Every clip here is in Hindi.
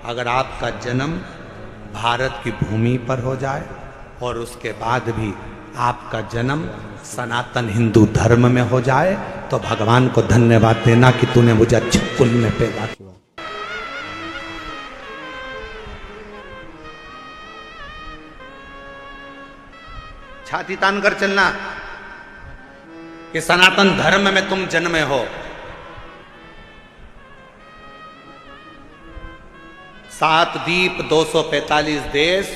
अगर आपका जन्म भारत की भूमि पर हो जाए और उसके बाद भी आपका जन्म सनातन हिंदू धर्म में हो जाए तो भगवान को धन्यवाद देना कि तूने मुझे अच्छे कुल में पैदा किया। छाती तान कर चलना कि सनातन धर्म में तुम जन्मे हो। 7 द्वीप, 245 देश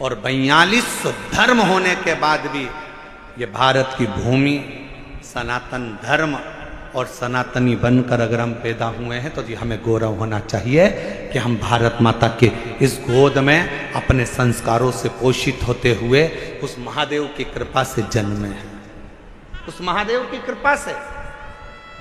और 42 धर्म होने के बाद भी ये भारत की भूमि सनातन धर्म और सनातनी बनकर अगर हम पैदा हुए हैं तो जी हमें गौरव होना चाहिए कि हम भारत माता के इस गोद में अपने संस्कारों से पोषित होते हुए उस महादेव की कृपा से जन्मे हैं। उस महादेव की कृपा से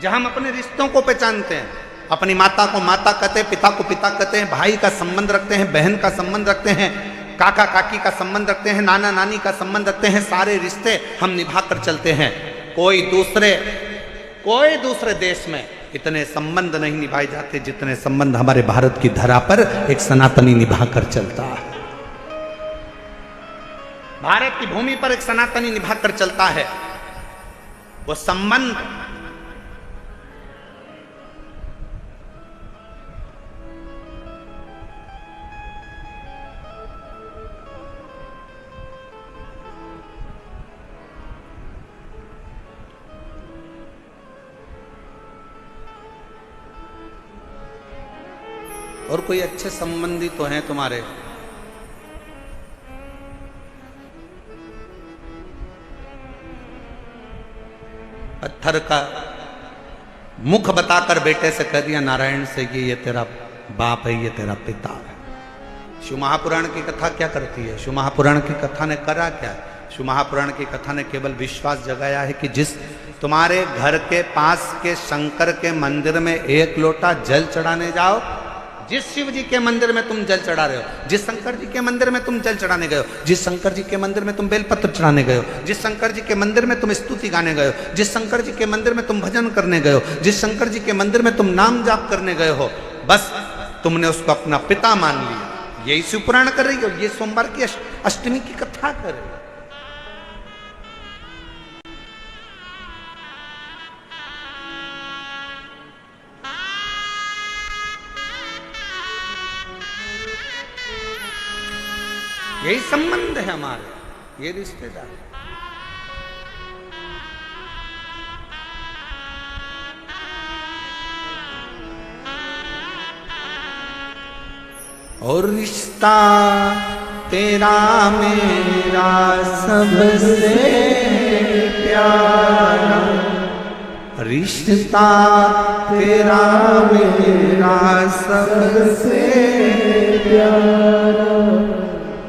जहां हम अपने रिश्तों को पहचानते हैं, अपनी माता को माता कहते हैं, पिता को पिता कहते हैं, भाई का संबंध रखते हैं, बहन का संबंध रखते हैं, काका काकी का संबंध रखते हैं, नाना नानी का संबंध रखते हैं। सारे रिश्ते हम निभा कर चलते हैं। कोई दूसरे देश में इतने संबंध नहीं निभाए जाते जितने संबंध हमारे भारत की धरा पर एक सनातनी निभा कर चलता है। भारत की भूमि पर एक सनातनी निभा कर चलता है। वो संबंध और कोई अच्छे संबंधी तो हैं तुम्हारे? पत्थर का मुख बताकर बेटे से कह दिया नारायण से कि ये तेरा बाप है, ये तेरा पिता है। शिव महापुराण की कथा क्या करती है? शिव महापुराण की कथा ने करा क्या है? शिव महापुराण की कथा ने केवल विश्वास जगाया है कि जिस तुम्हारे घर के पास के शंकर के मंदिर में 1 लोटा जल चढ़ाने जाओ, जिस शिव जी के मंदिर में तुम जल चढ़ा रहे हो, जिस शंकर जी के मंदिर में तुम जल चढ़ाने गए हो, जिस शंकर जी के मंदिर में तुम बेलपत्र चढ़ाने गए हो, जिस शंकर जी के मंदिर में तुम स्तुति गाने गए हो, जिस शंकर जी के मंदिर में तुम भजन करने गए हो, जिस शंकर जी के मंदिर में तुम नाम जाप करने गए हो, बस तुमने उसको अपना पिता मान लिया। यही शिव पुराण कर रही हो, ये सोमवार की अष्टमी की कथा कर रही हो। यही संबंध है हमारे, ये रिश्तेदार। और रिश्ता तेरा मेरा सबसे प्यारा, रिश्ता तेरा मेरा सबसे प्यारा,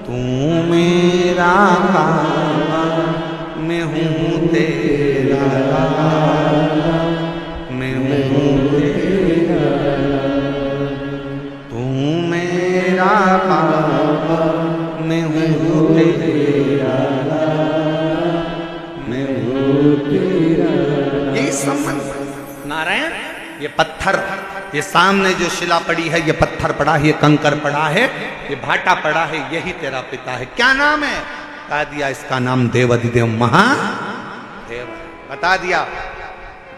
तू मेरा बाबा मैं हूँ तेरा, मैं हूँ तेरा, तू मेरा बाबा मैं हूँ तेरा, मैं हूँ तेरा। यही संबंध। नारायण ये पत्थर, ये सामने जो शिला पड़ी है, ये पत्थर पड़ा है, ये कंकर पड़ा है, ये भाटा पड़ा है, यही तेरा पिता है। क्या नाम है? बता दिया, इसका नाम देवाधिदेव महादेव। बता दिया।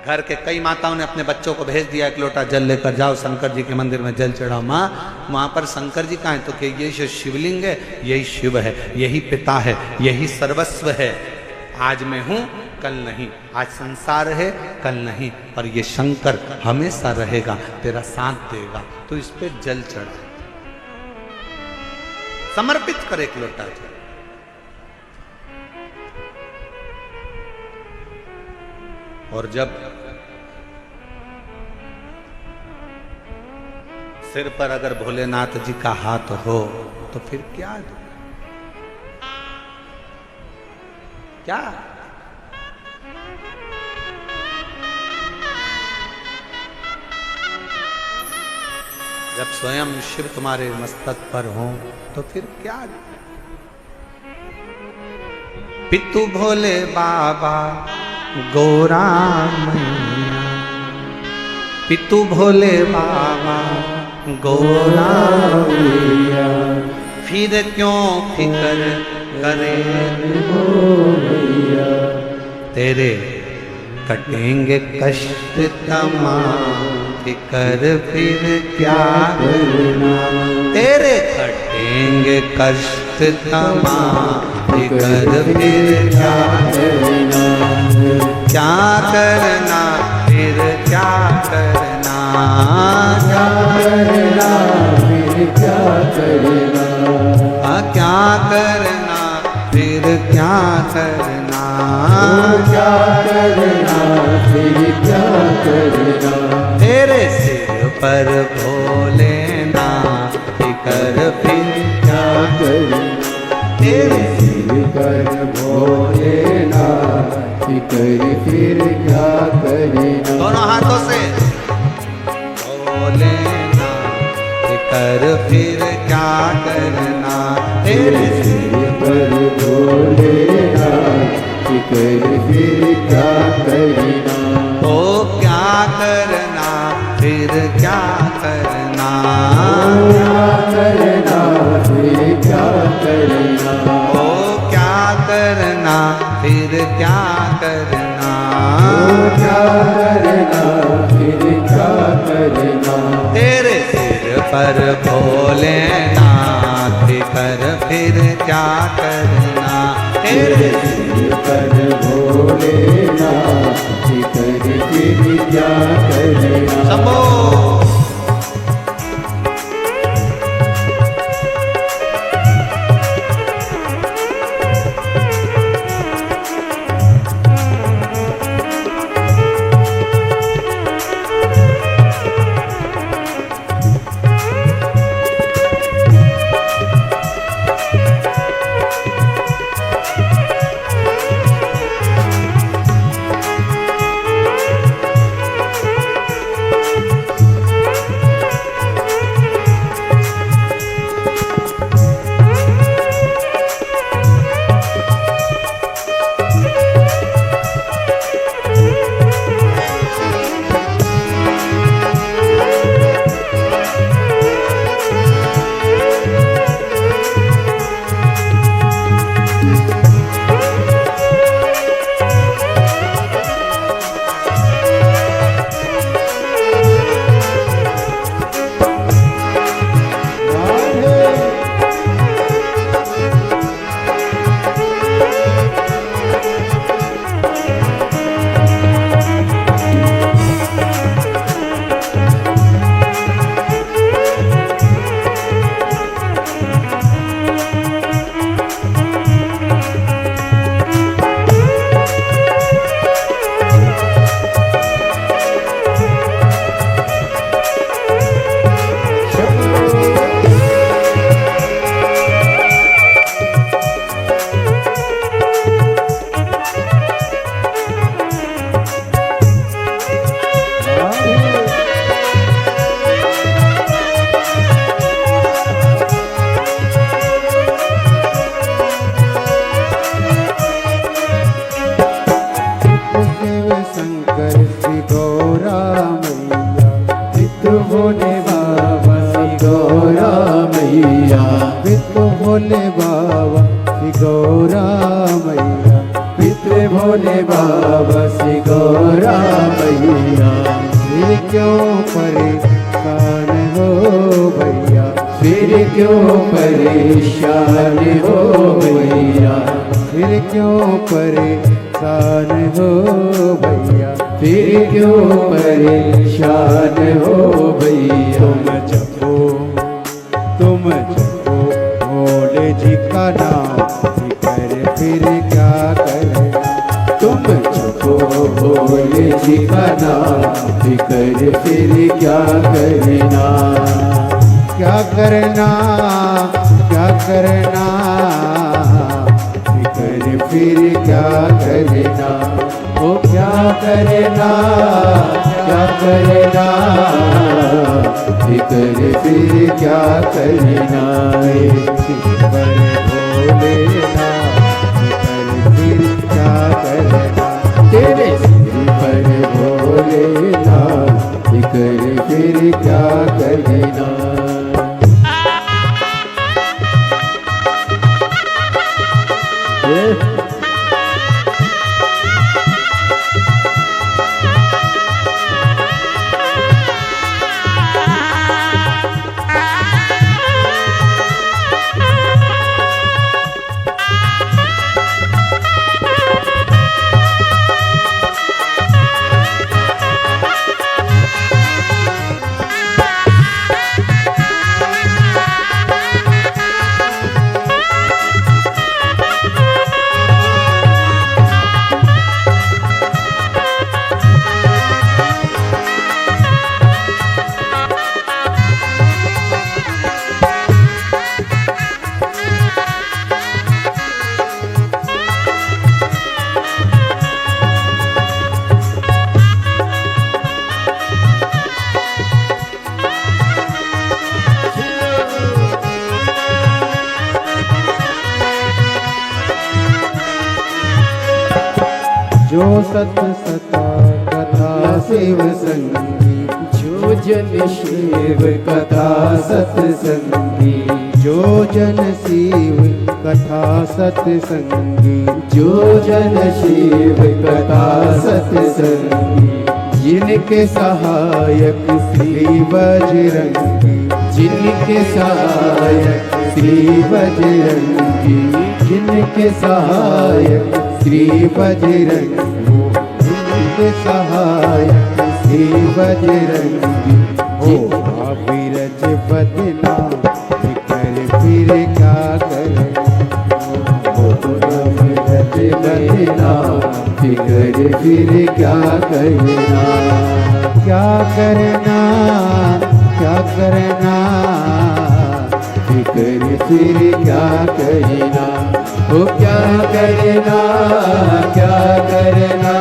घर के कई माताओं ने अपने बच्चों को भेज दिया 1 लोटा जल लेकर जाओ शंकर जी के मंदिर में जल चढ़ाओ। माँ वहां पर शंकर जी कहाँ है? तो कि ये जो शिवलिंग है यही शिव है, यही पिता है, यही सर्वस्व है। आज मैं हूं कल नहीं, आज संसार है कल नहीं, पर ये शंकर हमेशा रहेगा, तेरा साथ देगा। तो इस पे जल चढ़ा, समर्पित कर 1 लोटा जल। और जब सिर पर अगर भोलेनाथ जी का हाथ हो तो फिर क्या दो? क्या जब स्वयं शिव तुम्हारे मस्तक पर हो तो फिर क्या? पितु भोले बाबा गौरा मैया, पितु भोले बाबा गोरा भैया, फिर क्यों फिकर करे हो भैया, तेरे कटेंगे कष्ट तमाम, फिकर फिर क्या करना, तेरे कटेंगे कष्ट तमाम, फिकर फिर क्या करना, क्या करना फिर क्या करना, क्या करना फिर क्या करना, क्या करना फिर क्या करना, क्या करना फिर क्या करना, तेरे सिर पर भोलेनाथ, फिकर फिर क्या करना, तेरे सिर पर भोलेनाथ, फिकर फिर क्या करना, दोनों हाथों से भोलेनाथ, फिकर फिर क्या करना, तेरे सिर पर भोलेनाथ, फिकर फिर क्या करना, ओ क्या करना फिर क्या करना, क्या करना फिर क्या करना, ओ क्या करना फिर क्या करना, क्या करना फिर क्या करना, तेरे सिर पर भोलेनाथ, फिकर फिर क्या करना, तेरे सिर पर भोलेनाथ, फिकर फिर क्या करना, सबो भोले बाबा श्री गौरा मैया, पितृ भोले बाबा श्री गौरा मैया, फिर क्यों परेशान हो भैया, फिर क्यों परेशान हो भैया, फिर क्यों परेशान हो भैया, फिर क्यों परेशान हो भैया, तुम जपो भोले जी का नाम, फिकर फिर क्या करे, तुम जपो भोले जी का नाम, फिकर फिर क्या करना, क्या करना, क्या करना, फिकर फिर क्या करना, वो क्या करना, क्या करना, फिकर फिर क्या करना, पर भोलेनाथ, फिकर फिर क्या करना, तेरे सिर पर भोलेनाथ, फिकर फिर क्या कहना। जो सत सता कथा शिव संगी, जो जन शिव कथा सत्संगी, जो जन शिव कथा सत्संगी, जो जन शिव कथा सत्संगी, जिनके सहायक श्री बजरंगी, जिनके सहायक श्री बजरंगी, जिनके सहायक श्री बजरंगी, जिनके सहायक श्री बजरंगी, हो अविरज बदना फिकर फिर क्या करे। अविरज बदना फिकर फिर क्या करना। क्या करना, क्या करना, फिकर फिर क्या करना। वो क्या करना, क्या करना,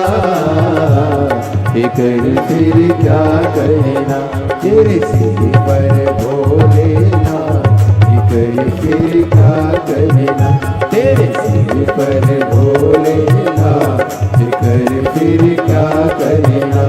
फिकर फिर क्या करना। तेरे सिर पर भोलेना फिकर फिर क्या करना। तेरे सिर पर भोलेना फिकर फिर क्या करना।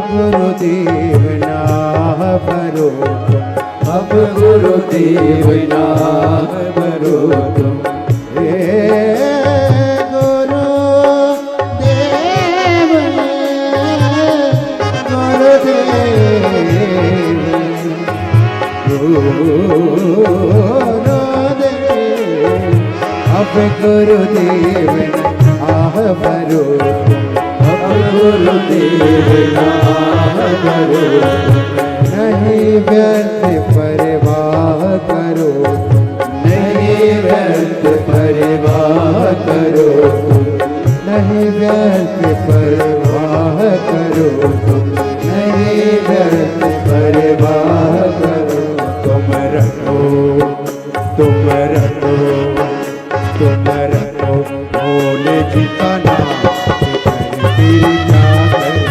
गुरुदेव नाम भरो तुम, अब गुरुदेव नाम भरो तुम। अब गुरुदेव आह भरो तुम, अब गुरुदेव नाम भरो। नहीं व्यर्थ परवाह करो, नहीं व्यर्थ परवाह करो, नहीं व्यर्थ परवाह करो, नहीं व्यर्थ परवाह करो। तुम रखो, तुम रखो, तुम रखो भोले जी का नाम, फिर क्या करे।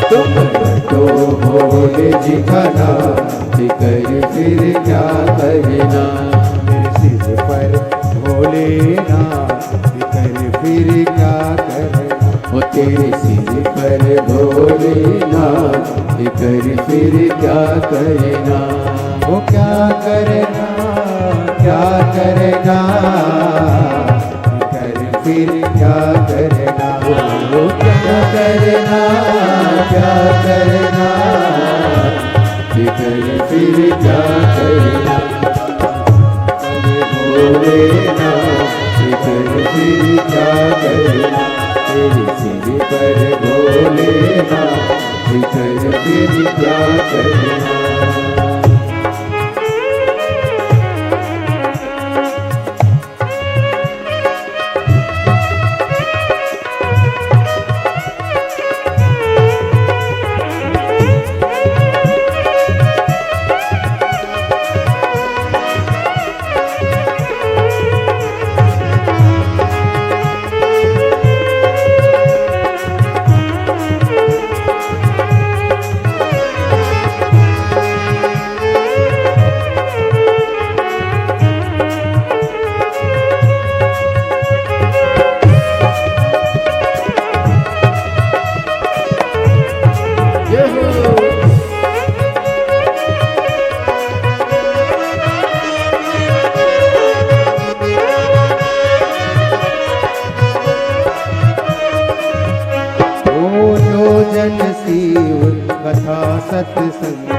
तुम रखो भोले जी का नाम, फिर क्या करना। मेरे सिर पर भोले नाम, फिर क्या ओ तेरे सिर पर भोलेनाथ कर फिर क्या करना, वो क्या करना, क्या करना, कर फिर क्या करना, वो क्या करना, क्या करना, कर फिर क्या करना, भोलेनाथ कर फिर क्या करना, तेरे सिर पर भोलेनाथ कर फिर क्या करना। सत्संग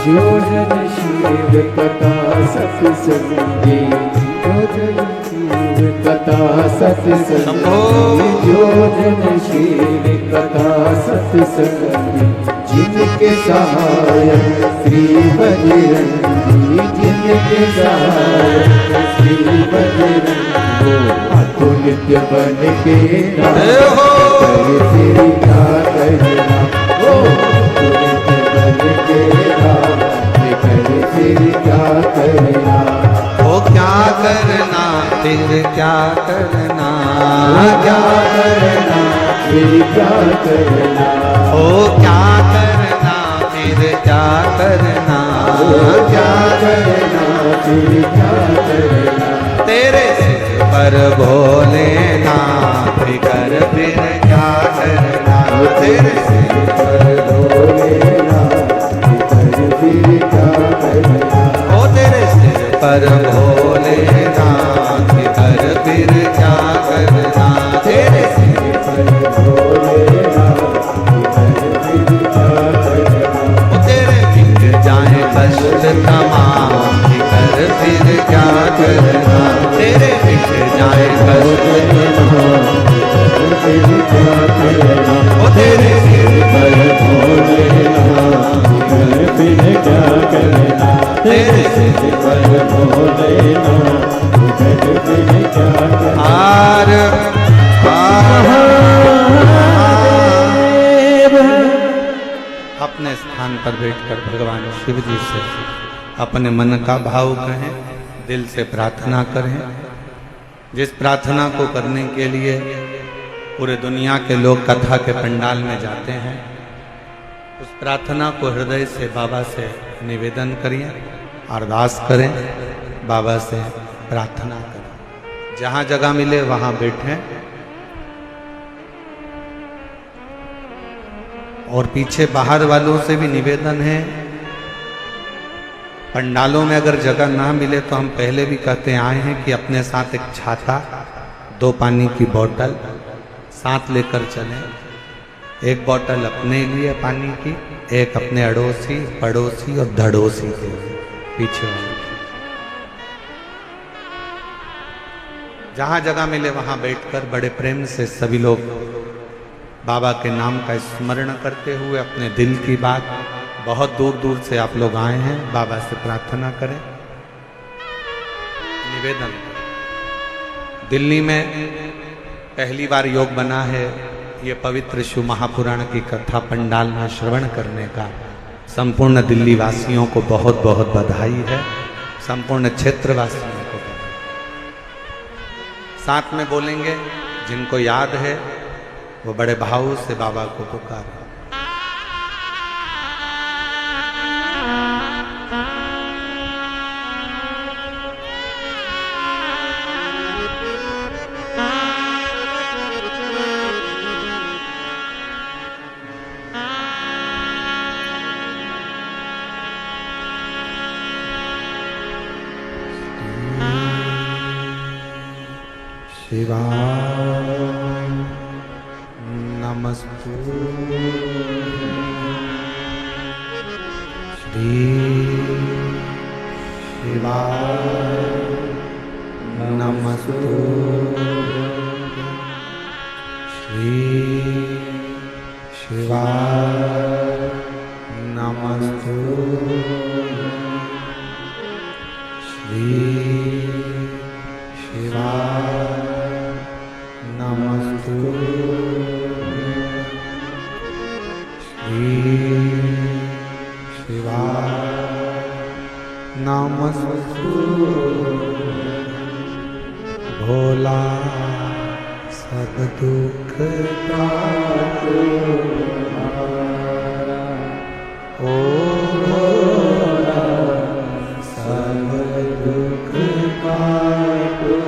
जो जन शिव कथा सत्संगी, जो जन शिव कथा सत्संगी, जो जन शिव कथा सत्संगी, जिनके सहायक श्री बजरंगी, जिनके सहायक श्री बजरंगी, अतुल्य बन के राम कर फिर क्या करना, ओ क्या करना फिर क्या करना, क्या करना फिर क्या करना, ओ क्या करना फिर क्या करना, क्या करना फिर क्या करना, तेरे सिर पर भोलेनाथ कर फिर क्या करना, तेरे सिर पर भोलेनाथ कर फिर क्या करना, ओ तेरे सिर पर भोलेनाथ कर फिर क्या करना, तेरे सिर पर भोलेनाथ कर फिर क्या करना, ओ तेरे बिक जाए कष्ट तमाम कर फिर क्या करना, तेरे बिक जाए कष्ट फिर क्या करना, ओ तेरे सिर पर भोलेनाथ कर फिर क्या करना, तेरे सिर पर भोलेनाथ कर फिर क्या करना। आर अपने स्थान पर बैठकर भगवान शिव जी से अपने मन का भाव कहें, दिल से प्रार्थना करें। जिस प्रार्थना को करने के लिए पूरे दुनिया के लोग कथा के पंडाल में जाते हैं, उस प्रार्थना को हृदय से बाबा से निवेदन करिए, अरदास करें, बाबा से प्रार्थना करें। जहाँ जगह मिले वहाँ बैठें और पीछे बाहर वालों से भी निवेदन है, पंडालों में अगर जगह ना मिले तो हम पहले भी कहते आए हैं कि अपने साथ एक छाता, 2 पानी की बोतल साथ लेकर चलें। एक बोतल अपने लिए पानी की, एक अपने अड़ोसी, पड़ोसी और धड़ोसी के लिए पीछे वाले। जहाँ जगह मिले वहाँ बैठकर बड़े प्रेम से सभी लोग बाबा के नाम का स्मरण करते हुए अपने दिल की बात, बहुत दूर दूर से आप लोग आए हैं, बाबा से प्रार्थना करें, निवेदन। दिल्ली में पहली बार योग बना है, ये पवित्र शिव महापुराण की कथा पंडाल में श्रवण करने का संपूर्ण दिल्ली वासियों को बहुत बहुत बधाई है, संपूर्ण क्षेत्र वासियों को बधाई। साथ में बोलेंगे, जिनको याद है वो बड़े भाव से बाबा को पुकारें। शिवाय नमस्तु श्री शिवाय नमस्तु श्री शिवाय नमस्तु श्री शिवाय नमस्तु श्री शिवाय नमस्तु भोला सब दुख काटो ओ भोला सब दुख काटो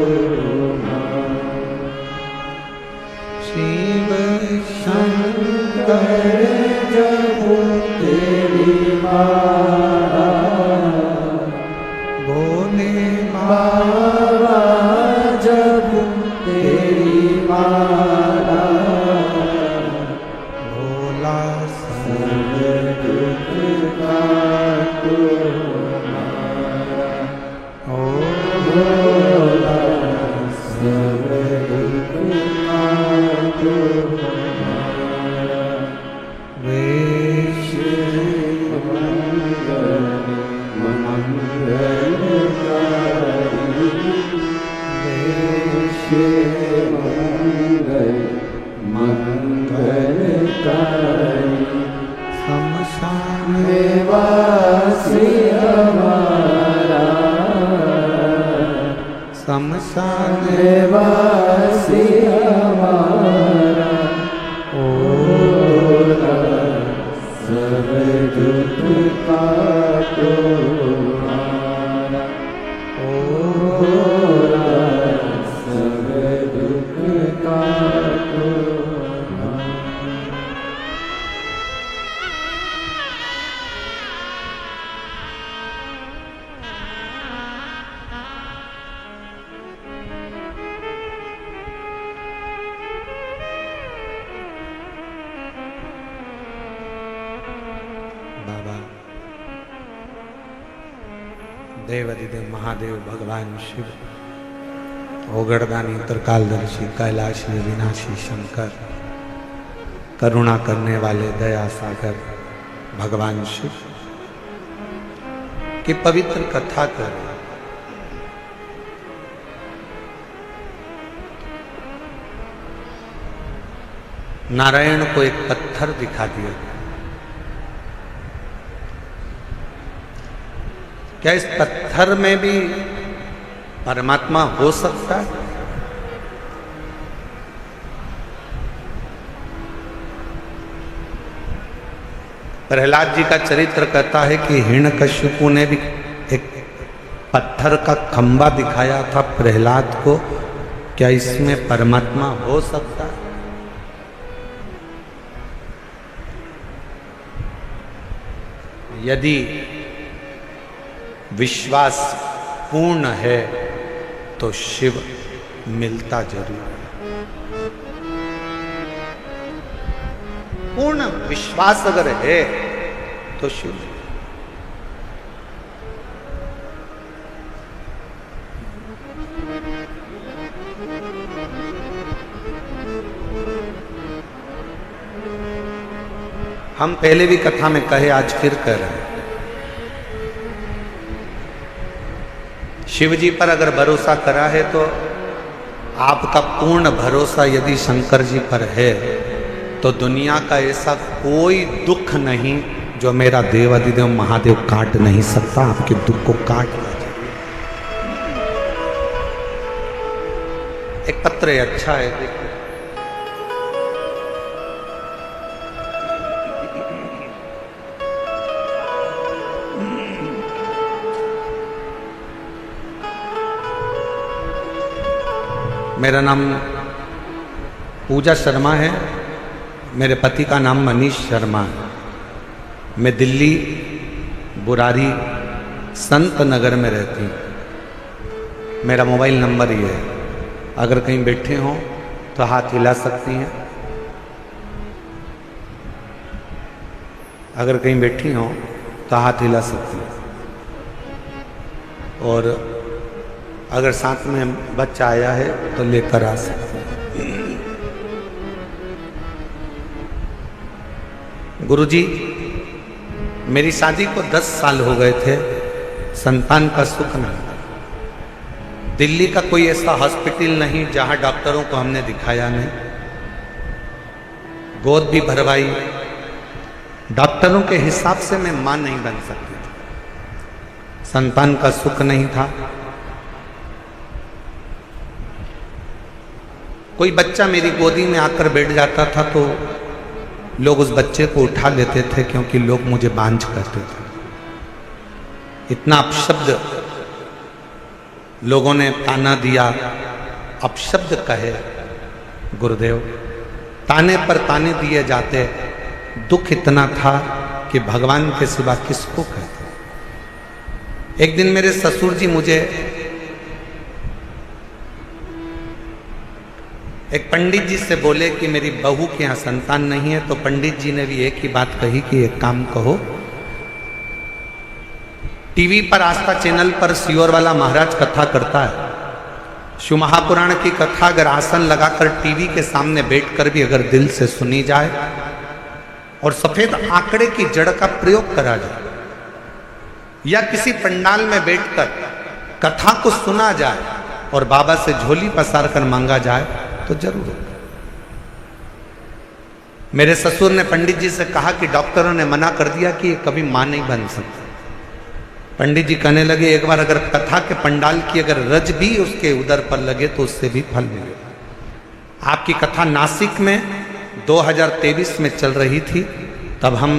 शिव शंकर जब तेरी माला भोले बाबा जब तेरी माला भोला सब दुख काटो ओ भोला सब दुख काटो वेश शमशान वासी हमारा शमशान वासी हमारा ओ सब दुख काटो ओ सब दुख काटो बाबा देवाधिदेव महादेव भगवान शिव ओगड़दानी त्रिकालदर्शी कैलाशी विनाशी शंकर करुणा करने वाले दया सागर भगवान शिव की पवित्र कथा कर नारायण को एक पत्थर दिखा दिया। क्या इस पत्थर में भी परमात्मा हो सकता है? प्रहलाद जी का चरित्र कहता है कि हिरण्यकश्यपु ने भी एक पत्थर का खंबा दिखाया था प्रहलाद को। क्या इसमें परमात्मा हो सकता है? यदि विश्वास पूर्ण है तो शिव मिलता जरूर है। पूर्ण विश्वास अगर है तो शिव। हम पहले भी कथा में कहे, आज फिर कह रहे हैं, शिव जी पर अगर भरोसा करा है तो आपका पूर्ण भरोसा यदि शंकर जी पर है तो दुनिया का ऐसा कोई दुख नहीं जो मेरा देवाधिदेव महादेव काट नहीं सकता। आपके दुख को काट दिया जाए। एक पत्र है, अच्छा है, देखो। मेरा नाम पूजा शर्मा है, मेरे पति का नाम मनीष शर्मा है। मैं दिल्ली बुरारी संत नगर में रहती हूँ। मेरा मोबाइल नंबर ये है अगर कहीं बैठे हों तो हाथ हिला सकती हैं। अगर कहीं बैठी हों तो हाथ हिला सकती हैं। और अगर साथ में बच्चा आया है तो लेकर आ सकते हैं। गुरुजी, मेरी शादी को 10 साल हो गए थे, संतान का सुख नहीं। दिल्ली का कोई ऐसा हॉस्पिटल नहीं जहां डॉक्टरों को हमने दिखाया नहीं, गोद भी भरवाई, डॉक्टरों के हिसाब से मैं मां नहीं बन सकती थी, संतान का सुख नहीं था। कोई बच्चा मेरी गोदी में आकर बैठ जाता था तो लोग उस बच्चे को उठा लेते थे, क्योंकि लोग मुझे बांझ कहते थे। इतना अपशब्द लोगों ने ताना दिया, अपशब्द कहे गुरुदेव, ताने पर ताने दिए जाते। दुख इतना था कि भगवान के सिवा किसको कहते। एक दिन मेरे ससुर जी मुझे एक पंडित जी से बोले कि मेरी बहू के यहाँ संतान नहीं है, तो पंडित जी ने भी एक ही बात कही कि एक काम कहो, टीवी पर आस्था चैनल पर सियोर वाला महाराज कथा करता है, शिव महापुराण की कथा अगर आसन लगाकर टीवी के सामने बैठकर भी अगर दिल से सुनी जाए और सफेद आंकड़े की जड़ का प्रयोग करा जाए, या किसी पंडाल में बैठकर कथा को सुना जाए और बाबा से झोली पसार कर मांगा जाए तो जरूर होगा। मेरे ससुर ने पंडित जी से कहा कि डॉक्टरों ने मना कर दिया कि ये कभी मां नहीं बन सकती। पंडित जी कहने लगे, एक बार अगर कथा के पंडाल की अगर रज भी उसके उदर पर लगे तो उससे भी फल मिलेगा। आपकी कथा नासिक में 2023 में चल रही थी, तब हम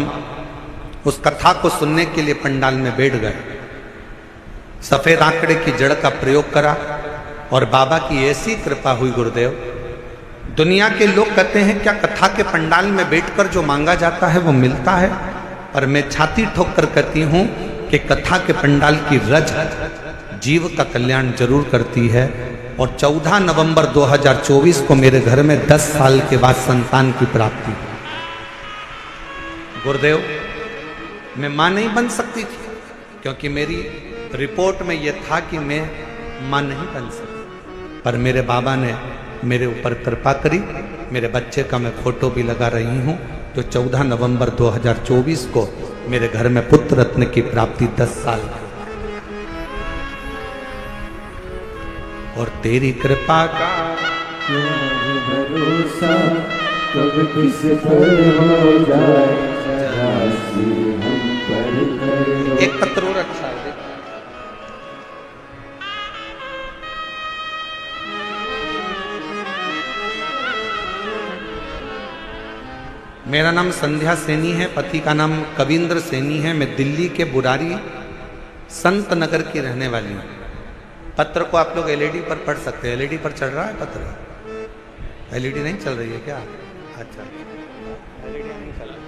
उस कथा को सुनने के लिए पंडाल में बैठ गए, सफेद आंकड़े की जड़ का प्रयोग करा और बाबा की ऐसी कृपा हुई गुरुदेव। दुनिया के लोग कहते हैं क्या कथा के पंडाल में बैठकर जो मांगा जाता है वो मिलता है, पर मैं छाती ठोक कर कहती हूं कि कथा के पंडाल की रज जीव का कल्याण जरूर करती है। और 14 नवंबर 2024 को मेरे घर में 10 साल के बाद संतान की प्राप्ति। गुरुदेव, मैं मां नहीं बन सकती थी, क्योंकि मेरी रिपोर्ट में यह था कि मैं मां नहीं बन सकती, पर मेरे बाबा ने मेरे ऊपर कृपा करी। मेरे बच्चे का मैं फोटो भी लगा रही हूं, जो 14 नवंबर 2024 को मेरे घर में पुत्र रत्न की प्राप्ति 10 साल की। और तेरी कृपा का भरोसा कब किस पर हो जाए, राशि हम पर कर। एक पत्र और अच्छा है, मेरा नाम संध्या सैनी है, पति का नाम कविंद्र सैनी है। मैं दिल्ली के बुरारी संत नगर की रहने वाली हूँ। पत्र को आप लोग एलईडी पर पढ़ सकते हैं। एलईडी पर चल रहा है पत्र? एलईडी नहीं चल रही है क्या? अच्छा, एलईडी नहीं चल रही।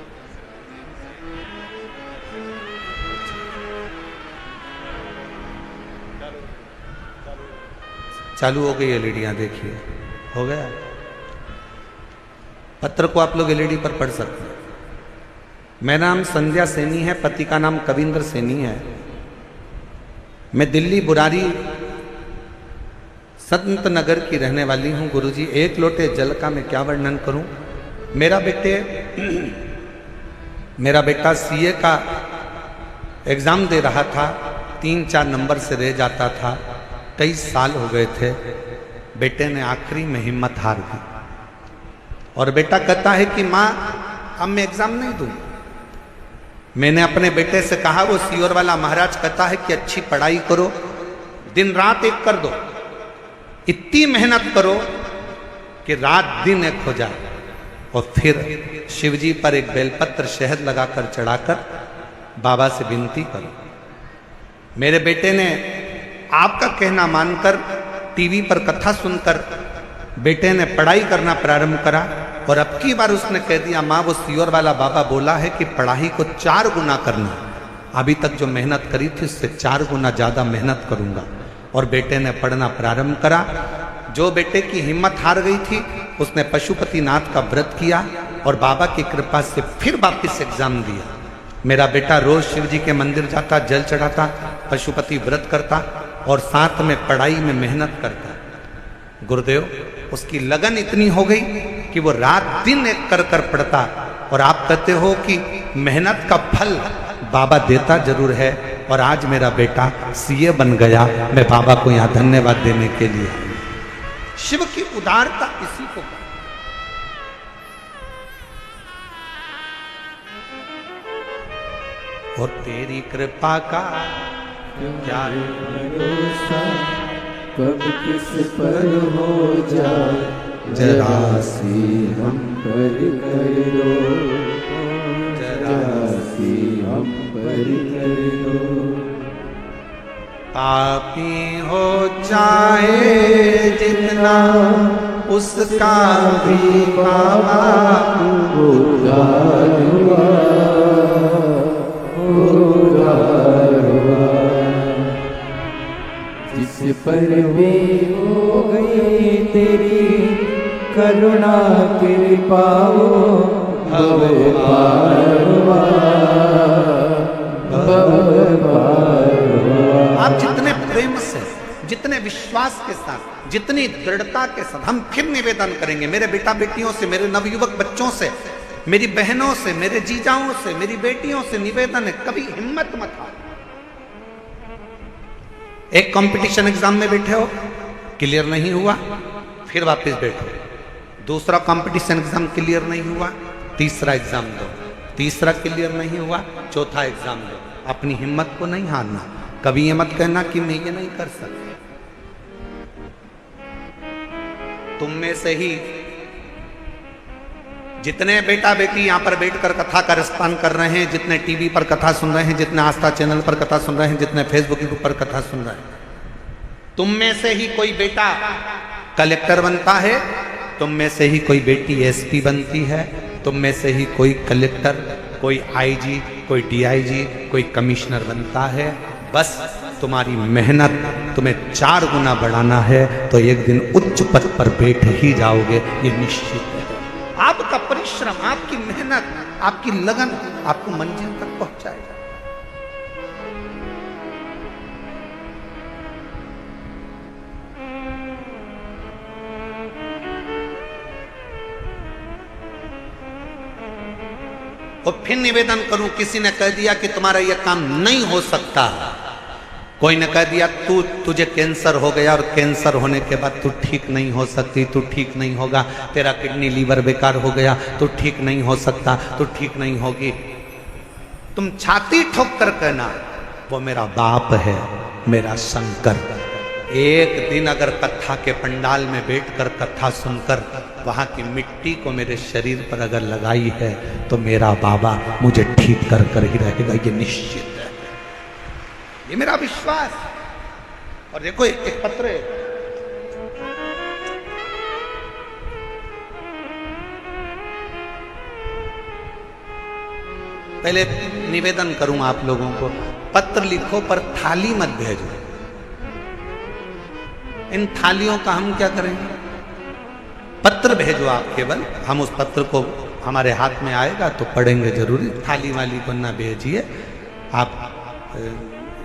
चालू हो गई एलईडियाँ, देखिए हो गया। पत्र को आप लोग एलईडी पर पढ़ सकते हैं। मेरा नाम संध्या सैनी है, पति का नाम कविंद्र सैनी है। मैं दिल्ली बुरारी संत नगर की रहने वाली हूँ। गुरुजी, एक लोटे जल का मैं क्या वर्णन करूँ। मेरा बेटा सीए का एग्जाम दे रहा था, 3-4 नंबर से रह जाता था। 23 साल हो गए थे। बेटे ने आखिरी में हिम्मत हार दी और बेटा कहता है कि माँ अब मैं एग्जाम नहीं दूँ। मैंने अपने बेटे से कहा, वो सियोर वाला महाराज कहता है कि अच्छी पढ़ाई करो, दिन रात एक कर दो, इतनी मेहनत करो कि रात दिन एक हो जाए, और फिर शिवजी पर एक बेलपत्र शहद लगाकर चढ़ाकर बाबा से विनती करो। मेरे बेटे ने आपका कहना मानकर टीवी पर कथा सुनकर बेटे ने पढ़ाई करना प्रारंभ करा, और अब की बार उसने कह दिया, माँ वो सियोर वाला बाबा बोला है कि पढ़ाई को 4 गुना करना। अभी तक जो मेहनत करी थी उससे 4 गुना ज़्यादा मेहनत करूँगा। और बेटे ने पढ़ना प्रारंभ करा। जो बेटे की हिम्मत हार गई थी उसने पशुपतिनाथ का व्रत किया और बाबा की कृपा से फिर वापस एग्जाम दिया। मेरा बेटा रोज शिव जी के मंदिर जाता, जल चढ़ाता, पशुपति व्रत करता और साथ में पढ़ाई में मेहनत करता। गुरुदेव, उसकी लगन इतनी हो गई कि वो रात दिन एक कर कर पढ़ता। और आप कहते हो कि मेहनत का फल बाबा देता जरूर है, और आज मेरा बेटा सीए बन गया। मैं बाबा को यहाँ धन्यवाद देने के लिए आया। शिव की उदारता इसी को कहते। और तेरी कृपा का क्या भरोसा, कब किस पर हो जाए जरा सी हम पर कर लो, जरा सी हम पर कर लो। पापी हो जाए जितना उसका भी बाबा उद्धार हुआ, उद्धार हुआ। जिस पर भी हो गई तेरी करुणा कृपा हो, भव पार हुआ, भव पार हुआ। आप जितने प्रेम से, जितने विश्वास के साथ, जितनी दृढ़ता के साथ, हम फिर निवेदन करेंगे मेरे बेटा बेटियों से, मेरे नवयुवक बच्चों से, मेरी बहनों से, मेरे जीजाओं से, मेरी बेटियों से निवेदन है, कभी हिम्मत मत हारो। एक कंपटीशन एग्जाम में बैठे हो, क्लियर नहीं हुआ, फिर वापस बैठो। दूसरा कंपटीशन एग्जाम क्लियर नहीं हुआ, तीसरा एग्जाम दो। तीसरा क्लियर नहीं हुआ, चौथा एग्जाम दो। अपनी हिम्मत को नहीं हारना। कभी ये मत कहना कि मैं ये नहीं कर सकता। तुम में से ही जितने बेटा बेटी यहां पर बैठकर कथा का रसपान कर रहे हैं, जितने टीवी पर कथा सुन रहे हैं, जितने आस्था चैनल पर कथा सुन रहे हैं, जितने फेसबुक के ऊपर कथा सुन रहे हैं, तुम में से ही कोई बेटा कलेक्टर बनता है, तुम में से ही कोई बेटी एसपी बनती है, तुम में से ही कोई कलेक्टर, कोई आईजी, कोई डीआईजी, कोई कमिश्नर बनता है। बस तुम्हारी मेहनत तुम्हें 4 गुना बढ़ाना है तो एक दिन उच्च पद पर बैठ ही जाओगे, ये निश्चित है। आपका परिश्रम, आपकी मेहनत, आपकी लगन आपको मंजिल तक पहुंचाएगा। और फिर निवेदन करूं, किसी ने कह दिया कि तुम्हारा यह काम नहीं हो सकता, कोई ने कह दिया तुझे कैंसर हो गया और कैंसर होने के बाद तू ठीक नहीं हो सकती, तू ठीक नहीं होगा, तेरा किडनी लीवर बेकार हो गया, तू ठीक नहीं हो सकता, तू ठीक नहीं होगी। तुम छाती ठोक कर कहना, वो मेरा बाप है, मेरा शंकर। एक दिन अगर कथा के पंडाल में बैठकर कथा सुनकर वहां की मिट्टी को मेरे शरीर पर अगर लगाई है तो मेरा बाबा मुझे ठीक कर कर ही रहेगा, ये निश्चित है, ये मेरा विश्वास। और देखो एक पत्र है, पहले निवेदन करूं आप लोगों को, पत्र लिखो पर थाली मत भेजो। इन थालियों का हम क्या करेंगे? पत्र भेजो आप केवल, हम उस पत्र को हमारे हाथ में आएगा तो पढ़ेंगे जरूरी। थाली वाली को ना भेजिए। आप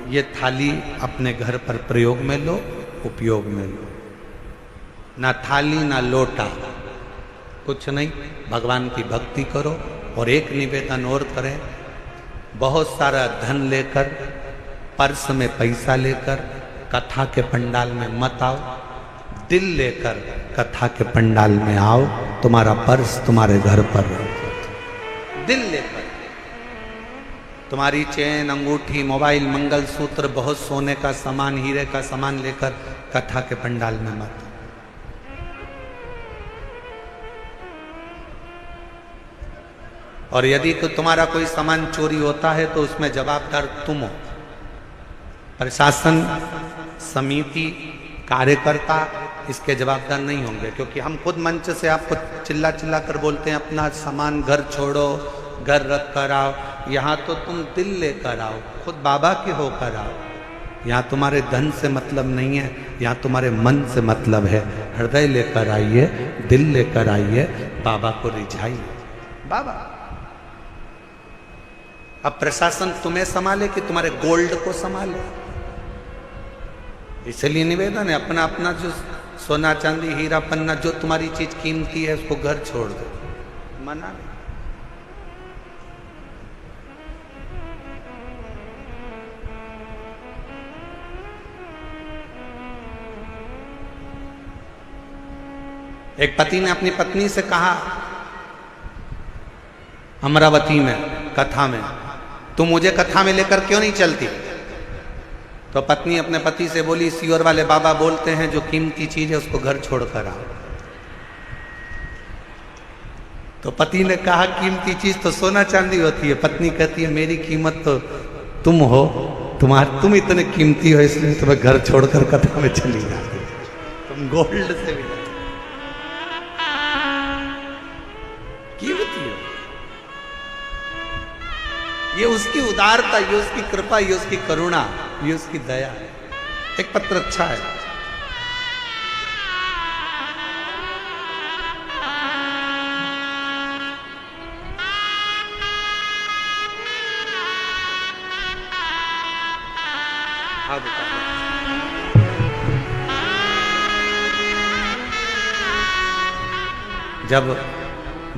ये थाली अपने घर पर प्रयोग में लो, उपयोग में लो। ना थाली ना लोटा, कुछ नहीं, भगवान की भक्ति करो। और एक निवेदन और करें, बहुत सारा धन लेकर, पर्स में पैसा लेकर कथा के पंडाल में मत आओ। दिल लेकर कथा के पंडाल में आओ, तुम्हारा पर्स तुम्हारे घर पर रहो। दिल लेकर तुम्हारी चेन, अंगूठी, मोबाइल, मंगलसूत्र, बहुत सोने का सामान, हीरे का सामान लेकर कथा के पंडाल में मत। और यदि तुम्हारा कोई सामान चोरी होता है तो उसमें जवाबदार तुम हो। प्रशासन, समिति, कार्यकर्ता इसके जवाबदार नहीं होंगे, क्योंकि हम खुद मंच से आपको चिल्ला चिल्ला कर बोलते हैं अपना सामान घर छोड़ो, घर रख कर आओ। यहाँ तो तुम दिल लेकर आओ, खुद बाबा के होकर आओ। यहाँ तुम्हारे धन से मतलब नहीं है, यहाँ तुम्हारे मन से मतलब है। हृदय लेकर आइए, दिल लेकर आइए, बाबा को रिझाइए। बाबा अब प्रशासन तुम्हें संभाले कि तुम्हारे गोल्ड को संभाले? इसलिए निवेदन है, अपना अपना जो सोना चांदी हीरा पन्ना जो तुम्हारी चीज कीमती है उसको घर छोड़ दो। मना नहीं। एक पति ने अपनी पत्नी से कहा अमरावती में कथा में, तुम मुझे कथा में लेकर क्यों नहीं चलती? तो पत्नी अपने पति से बोली, सियोर वाले बाबा बोलते हैं जो कीमती चीज है उसको घर छोड़कर आओ। तो पति ने कहा कीमती चीज तो सोना चांदी होती है। पत्नी कहती है मेरी कीमत तो तुम हो, तुम इतने कीमती हो इसलिए तुम्हें घर छोड़कर कथा में चली जाती हो। तुम गोल्ड से भी कीमती हो। ये उसकी उदारता, ये उसकी कृपा, ये उसकी करुणा, ये उसकी दया है। एक पत्र अच्छा है। जब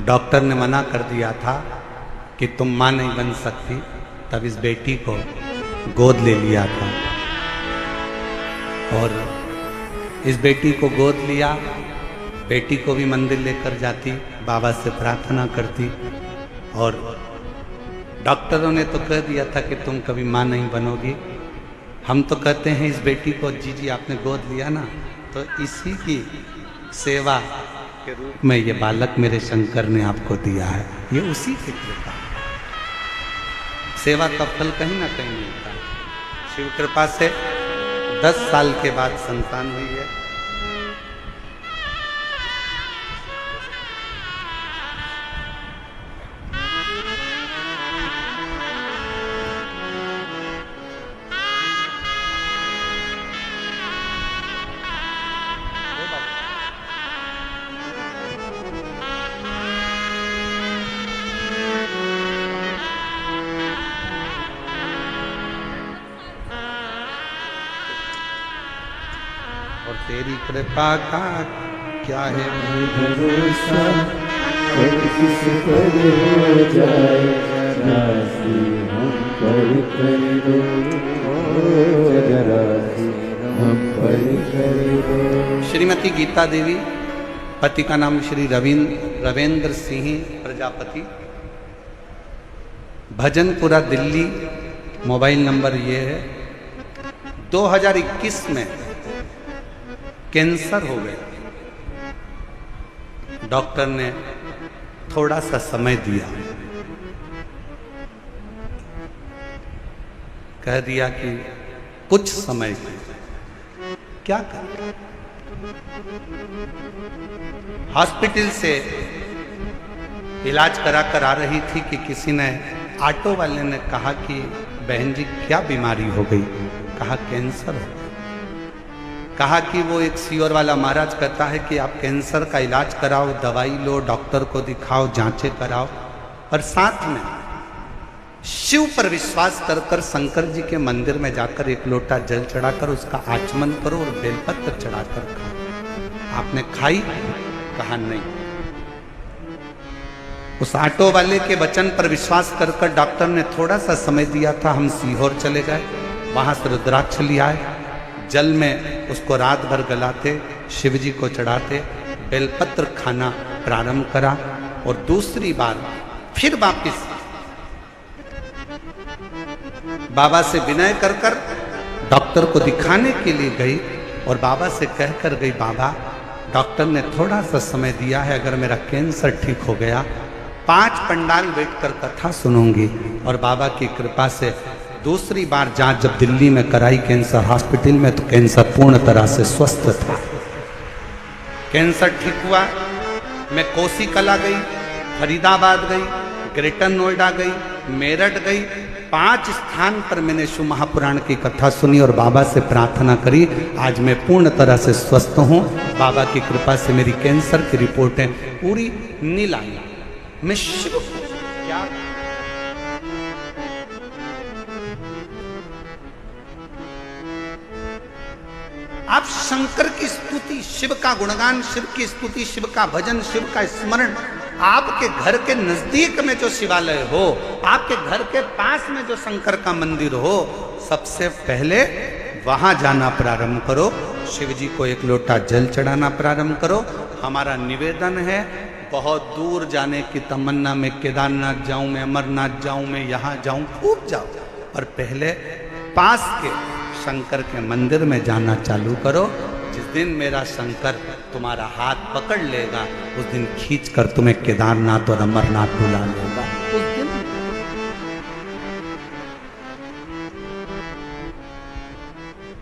डॉक्टर ने मना कर दिया था कि तुम मां नहीं बन सकती, तब इस बेटी को गोद ले लिया था और इस बेटी को गोद लिया। बेटी को भी मंदिर लेकर जाती, बाबा से प्रार्थना करती और डॉक्टरों ने तो कह दिया था कि तुम कभी मां नहीं बनोगी। हम तो कहते हैं इस बेटी को जी आपने गोद लिया ना, तो इसी की सेवा के रूप में ये बालक मेरे शंकर ने आपको दिया है। ये उसी की कृपा, सेवा का फल कहीं ना कहीं मिलता है। शिव कृपा से 10 साल के बाद संतान हुई है। और तेरी कृपा का क्या है भरोसा, कब किस पर हो जाए राशि हम पर कर दो, जरा सी हम पर कर दो। श्रीमती गीता देवी, पति का नाम श्री रविंद्र सिंह प्रजापति, भजनपुरा दिल्ली। मोबाइल नंबर ये है। 2021 में कैंसर हो गया। डॉक्टर ने थोड़ा सा समय दिया, कह दिया कि कुछ समय क्या करें। हॉस्पिटल से इलाज कराकर आ रही थी कि किसी ने, ऑटो वाले ने कहा कि बहन जी क्या बीमारी हो गई? कहा कैंसर हो गया। कहा कि वो एक सियोर वाला महाराज कहता है कि आप कैंसर का इलाज कराओ, दवाई लो, डॉक्टर को दिखाओ, जांचें कराओ और साथ में शिव पर विश्वास कर कर शंकर जी के मंदिर में जाकर एक लोटा जल चढ़ाकर उसका आचमन करो और बेलपत्र चढ़ाकर खाओ। आपने खाई? कहा नहीं। उस ऑटो वाले के वचन पर विश्वास कर कर डॉक्टर ने थोड़ा सा समय दिया था। हम सीहोर चले गए, वहां से रुद्राक्ष ले आए, जल में उसको रात भर गलाते, शिव जी को चढ़ाते, बेलपत्र खाना प्रारंभ करा और दूसरी बार फिर वापिस बाबा से विनय कर कर डॉक्टर को दिखाने के लिए गई और बाबा से कहकर गई, बाबा डॉक्टर ने थोड़ा सा समय दिया है, अगर मेरा कैंसर ठीक हो गया 5 पंडाल बैठकर कथा सुनूंगी। और बाबा की कृपा से दूसरी बार जांच जब दिल्ली में कराई कैंसर हॉस्पिटल में, तो कैंसर पूर्ण तरह से स्वस्थ था। कैंसर ठीक हुआ। मैं कोसी कला गई, फरीदाबाद गई, ग्रेटर नोएडा गई, मेरठ गई, 5 स्थान पर मैंने शिव महापुराण की कथा सुनी और बाबा से प्रार्थना करी। आज मैं पूर्ण तरह से स्वस्थ हूँ। बाबा की कृपा से मेरी कैंसर की रिपोर्टें पूरी नील आई। मैं शिव क्या आप शंकर की स्तुति, शिव का गुणगान, शिव की स्तुति, शिव का भजन, शिव का स्मरण, आपके घर के नजदीक में जो शिवालय हो, आपके घर के पास में जो शंकर का मंदिर हो, सबसे पहले वहां जाना प्रारंभ करो। शिव जी को एक लोटा जल चढ़ाना प्रारंभ करो। हमारा निवेदन है, बहुत दूर जाने की तमन्ना में, केदारनाथ जाऊं मैं, अमरनाथ जाऊं मैं, यहां जाऊं, खूब जाओ, और पहले पास के शंकर के मंदिर में जाना चालू करो। जिस दिन मेरा शंकर तुम्हारा हाथ पकड़ लेगा, उस दिन खींच कर तुम्हें केदारनाथ और अमरनाथ बुला लेगा। उस दिन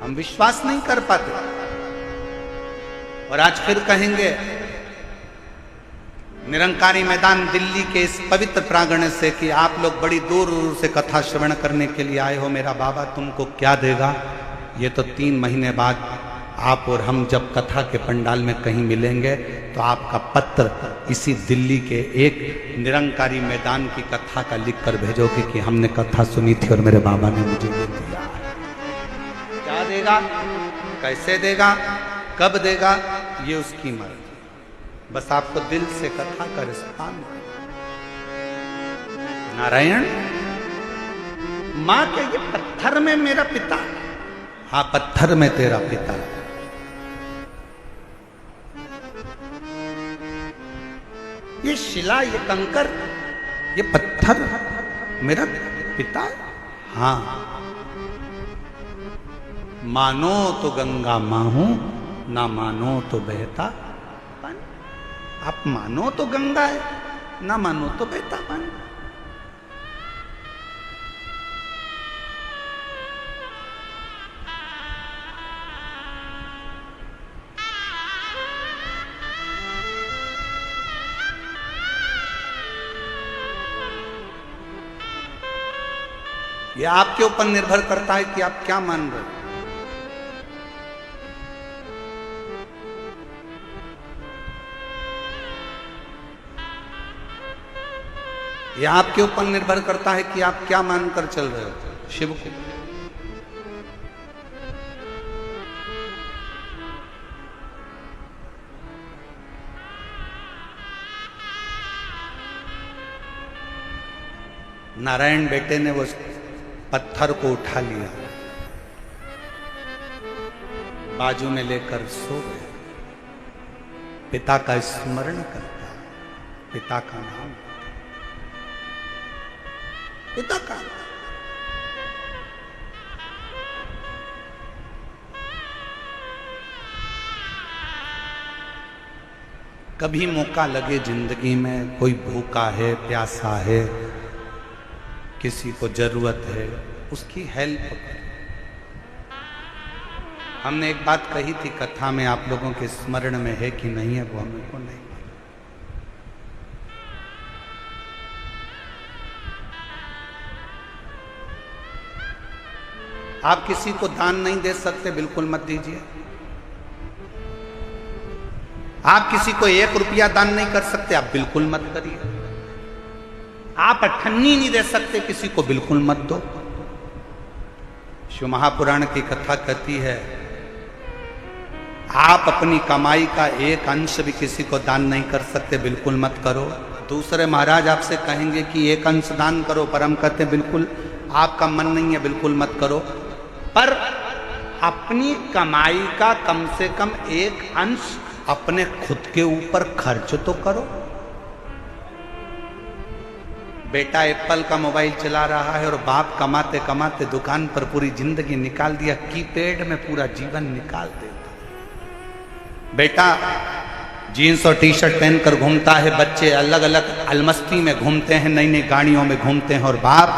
हम विश्वास नहीं कर पाते, और आज फिर कहेंगे निरंकारी मैदान दिल्ली के इस पवित्र प्रांगण से कि आप लोग बड़ी दूर दूर से कथा श्रवण करने के लिए आए हो, मेरा बाबा तुमको क्या देगा। ये तो 3 महीने बाद आप और हम जब कथा के पंडाल में कहीं मिलेंगे, तो आपका पत्र इसी दिल्ली के एक निरंकारी मैदान की कथा का लिख कर भेजोगे कि हमने कथा सुनी थी और मेरे बाबा ने मुझे ये दिया। क्या देगा, कैसे देगा, कब देगा, ये उसकी मर्जी। बस आपको दिल से कथा का रिस्पान। नारायण, मां के ये पत्थर में मेरा पिता, हाँ पत्थर में तेरा पिता, ये शिला, ये कंकर, ये पत्थर मेरा पिता, हाँ मानो तो गंगा मां हूं, ना मानो तो बहता। आप मानो तो गंगा है, ना मानो तो बहता पानी। ये आपके ऊपर निर्भर करता है कि आप क्या मान रहे हो। ये आपके ऊपर निर्भर करता है कि आप क्या मानकर चल रहे हो शिव को। नारायण बेटे ने वो पत्थर को उठा लिया, बाजू में लेकर सो गए। पिता का स्मरण करता, पिता का नाम, पिता का। कभी मौका लगे जिंदगी में, कोई भूखा है, प्यासा है, किसी को जरूरत है, उसकी हेल्प करें। हमने एक बात कही थी कथा में, आप लोगों के स्मरण में है कि नहीं है वो हमको नहीं। आप किसी को दान नहीं दे सकते, बिल्कुल मत दीजिए। आप किसी को 1 रुपया दान नहीं कर सकते, आप बिल्कुल मत करिए। आप अठन्नी नहीं दे सकते, किसी को बिल्कुल मत दो। शिव महापुराण की कथा कहती है, आप अपनी कमाई का 1 अंश भी किसी को दान नहीं कर सकते, बिल्कुल मत करो। दूसरे महाराज आपसे कहेंगे कि 1 अंश दान करो, पर हम कहते हैं बिल्कुल आपका मन नहीं है, बिल्कुल मत करो। पर अपनी कमाई का कम से कम 1 अंश अपने खुद के ऊपर खर्च तो करो। बेटा एप्पल का मोबाइल चला रहा है और बाप कमाते कमाते दुकान पर पूरी जिंदगी निकाल दिया, कीपैड में पूरा जीवन निकाल देता। बेटा जीन्स और टी शर्ट पहनकर घूमता है, बच्चे अलग अलग अलमस्ती में घूमते हैं, नई नई गाड़ियों में घूमते हैं, और बाप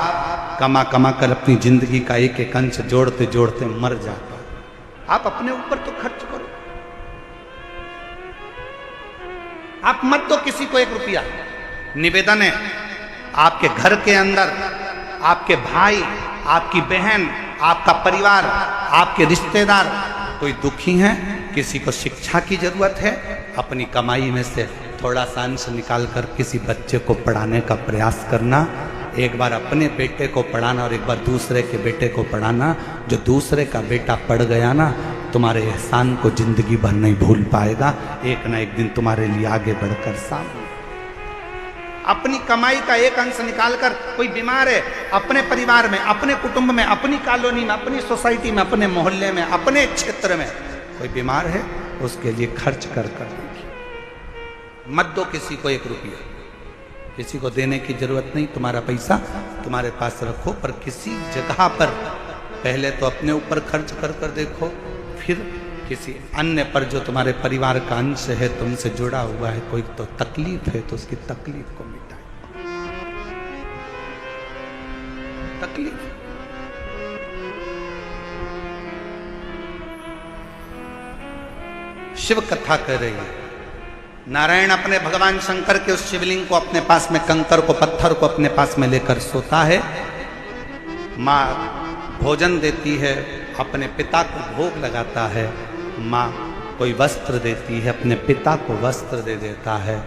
कमा कमा कर अपनी जिंदगी का 1 अंश जोड़ते जोड़ते मर जाता। आप अपने ऊपर तो खर्च करो। आप मत दो किसी को 1 रुपया। निवेदन है, आपके घर के अंदर आपके भाई, आपकी बहन, आपका परिवार, आपके रिश्तेदार कोई दुखी हैं, किसी को शिक्षा की जरूरत है, अपनी कमाई में से थोड़ा सा अंश निकाल कर किसी बच्चे को पढ़ाने का प्रयास करना। एक बार अपने बेटे को पढ़ाना और एक बार दूसरे के बेटे को पढ़ाना। जो दूसरे का बेटा पढ़ गया ना, तुम्हारे एहसान को जिंदगी भर नहीं भूल पाएगा। एक ना एक दिन तुम्हारे लिए आगे बढ़कर सामने। अपनी कमाई का एक अंश निकालकर, कोई बीमार है, अपने परिवार में, अपने कुटुंब में, अपनी कॉलोनी में, अपनी सोसाइटी में, अपने मोहल्ले में, अपने क्षेत्र में कोई बीमार है, उसके लिए खर्च कर देखिए। मत दो किसी को 1 रुपया, किसी को देने की जरूरत नहीं। तुम्हारा पैसा तुम्हारे पास रखो, पर किसी जगह पर पहले तो अपने ऊपर खर्च कर कर देखो, फिर किसी अन्य पर जो तुम्हारे परिवार का अंश है, तुमसे जुड़ा हुआ है, कोई तो तकलीफ है तो उसकी तकलीफ को मिटाए। तकलीफ शिव कथा कर रही है। नारायण अपने भगवान शंकर के उस शिवलिंग को अपने पास में, कंकर को, पत्थर को अपने पास में लेकर सोता है। माँ भोजन देती है, अपने पिता को भोग लगाता है। माँ कोई वस्त्र देती है, अपने पिता को वस्त्र दे देता है।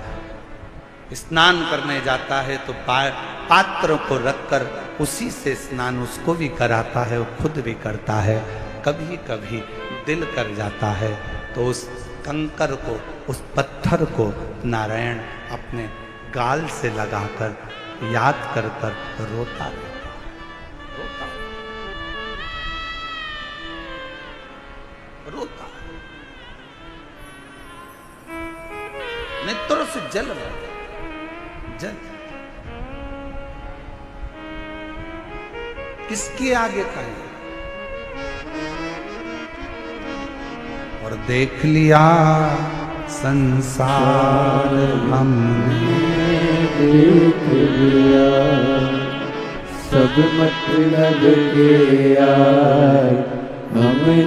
स्नान करने जाता है तो पात्र को रखकर उसी से स्नान उसको भी कराता है, वो खुद भी करता है। कभी कभी दिल कर जाता है तो उस कंकर को, उस पत्थर को नारायण अपने गाल से लगाकर याद कर कर रोता रहता है, रोता नेत्रों से जल जल। किसके आगे कहें? और देख लिया संसार हमने, देख लिया सब मतलब के यार हमने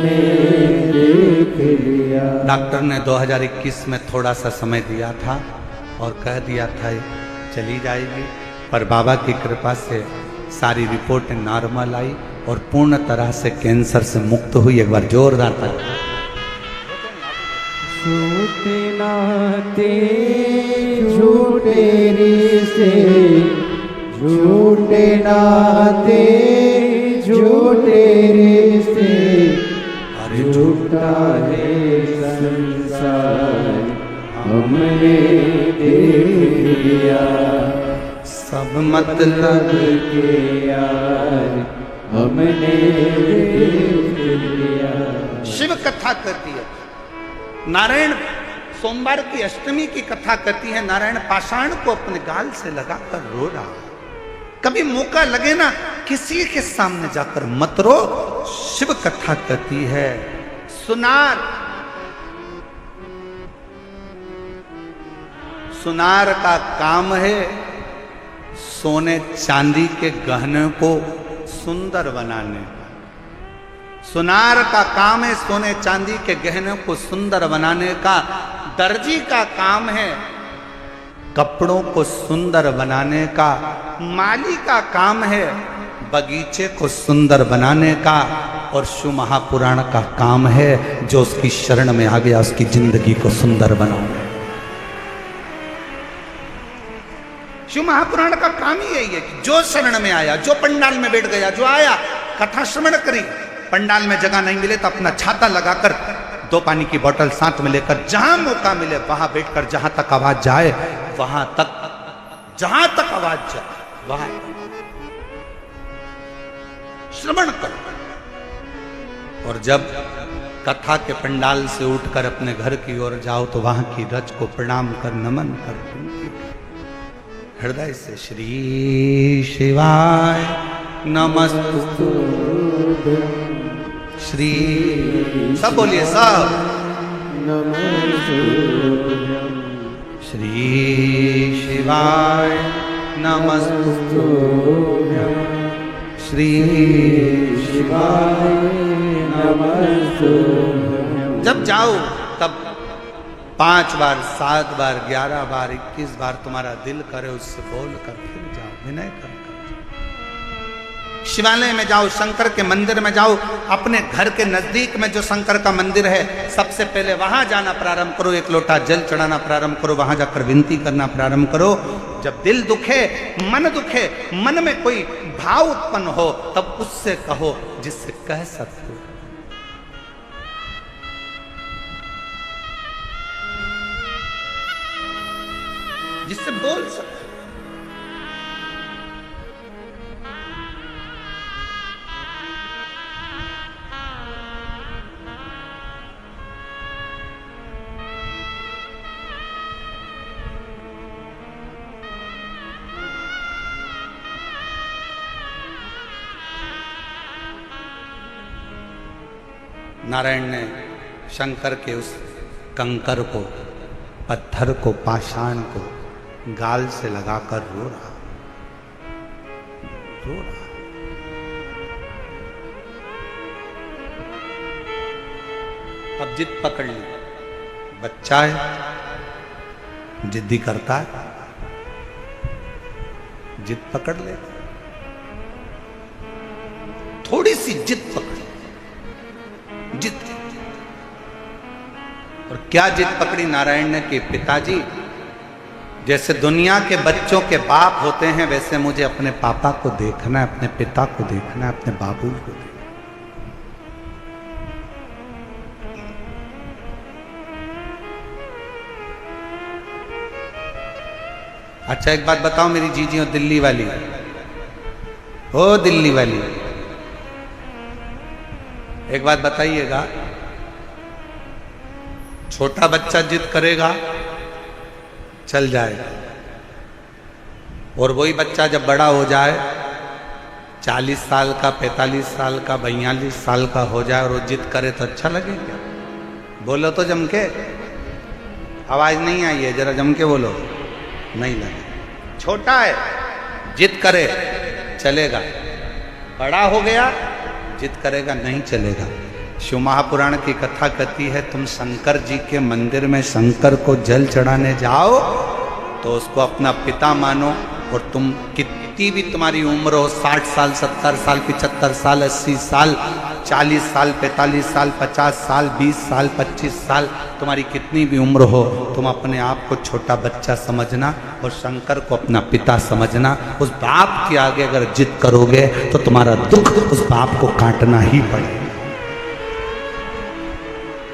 देख लिया। डॉक्टर ने 2021 में थोड़ा सा समय दिया था और कह दिया था चली जाएगी, पर बाबा की कृपा से सारी रिपोर्ट नॉर्मल आई और पूर्ण तरह से कैंसर से मुक्त हुई। एक बार जोरदार ताली। झूठे नाते झूठे रिश्ते, झूठे नाते झूठे रिश्ते, अरे झूठा है संसार हमने देख लिया। सब मतलब के यार हमने देख लिया। शिव कथा करती है नारायण। सोमवार की अष्टमी की कथा करती है। नारायण पाषाण को अपने गाल से लगाकर रो रहा है। कभी मौका लगे ना, किसी के सामने जाकर मत रो। शिव कथा करती है। सुनार, सुनार का काम है सोने चांदी के गहने को सुंदर बनाने। सुनार का काम है सोने चांदी के गहनों को सुंदर बनाने का। दर्जी का काम है कपड़ों को सुंदर बनाने का। माली का काम है बगीचे को सुंदर बनाने का। और शिव महापुराण का काम है जो उसकी शरण में आ गया उसकी जिंदगी को सुंदर बनाना। शिव महापुराण का काम ही यही है कि जो शरण में आया, जो पंडाल में बैठ गया, जो आया कथा श्रवण करी, पंडाल में जगह नहीं मिले तो अपना छाता लगाकर 2 पानी की बोतल साथ में लेकर जहां मौका मिले वहां बैठकर जहां तक आवाज जाए वहां तक, जहां तक आवाज जाए वहां श्रवण करो। और जब कथा के पंडाल से उठकर अपने घर की ओर जाओ तो वहां की रज को प्रणाम कर, नमन कर, हृदय से श्री शिवाय नमस्तु। श्री सब बोलिए सब। श्री शिवाय नमस्तु। श्री शिवाय नमस्तु। जब जाओ तब 5 बार, 7 बार, 11 बार, 21 बार तुम्हारा दिल करे उससे बोल कर फिर जाओ, विनय कर जाओ। शिवालय में जाओ, शंकर के मंदिर में जाओ, अपने घर के नजदीक में जो शंकर का मंदिर है सबसे पहले वहां जाना प्रारंभ करो, एक लोटा जल चढ़ाना प्रारंभ करो, वहां जाकर विनती करना प्रारंभ करो। जब दिल दुखे, मन दुखे, मन में कोई भाव उत्पन्न हो, तब उससे कहो जिससे कह सकते हो। जिससे बोल सकते। नारायण ने शंकर के उस कंकर को, पत्थर को, पाषाण को गाल से लगाकर रो रहा। अब जिद पकड़ ली, बच्चा है, जिद्दी करता है, जिद पकड़ ले, थोड़ी सी जिद पकड़, जिद। और क्या जिद पकड़ी नारायण ने कि पिताजी, जैसे दुनिया के बच्चों के बाप होते हैं वैसे मुझे अपने पापा को देखना है, अपने पिता को देखना है, अपने बाबू को देखना। अच्छा एक बात बताओ मेरी जीजी और दिल्ली वाली, ओ दिल्ली वाली, एक बात बताइएगा, छोटा बच्चा जिद करेगा चल जाएगा, और वही बच्चा जब बड़ा हो जाए, 40 साल का, 45 साल का, 42 साल का हो जाए और वो जिद करे तो अच्छा लगे क्या? बोलो तो जम के, आवाज नहीं आई है, जरा जम के बोलो, नहीं लगे। छोटा है, जिद करे चलेगा, बड़ा हो गया जिद करेगा नहीं चलेगा। शिव महापुराण की कथा कहती है, तुम शंकर जी के मंदिर में शंकर को जल चढ़ाने जाओ तो उसको अपना पिता मानो, और तुम कितनी भी तुम्हारी उम्र हो, 60 साल, 70 साल, 75 साल, 80 साल, 40 साल, 45 साल, 50 साल, 20 साल, 25 साल, तुम्हारी कितनी भी उम्र हो, तुम अपने आप को छोटा बच्चा समझना और शंकर को अपना पिता समझना। उस बाप के आगे अगर जिद करोगे तो तुम्हारा दुख उस बाप को काटना ही पड़ेगा,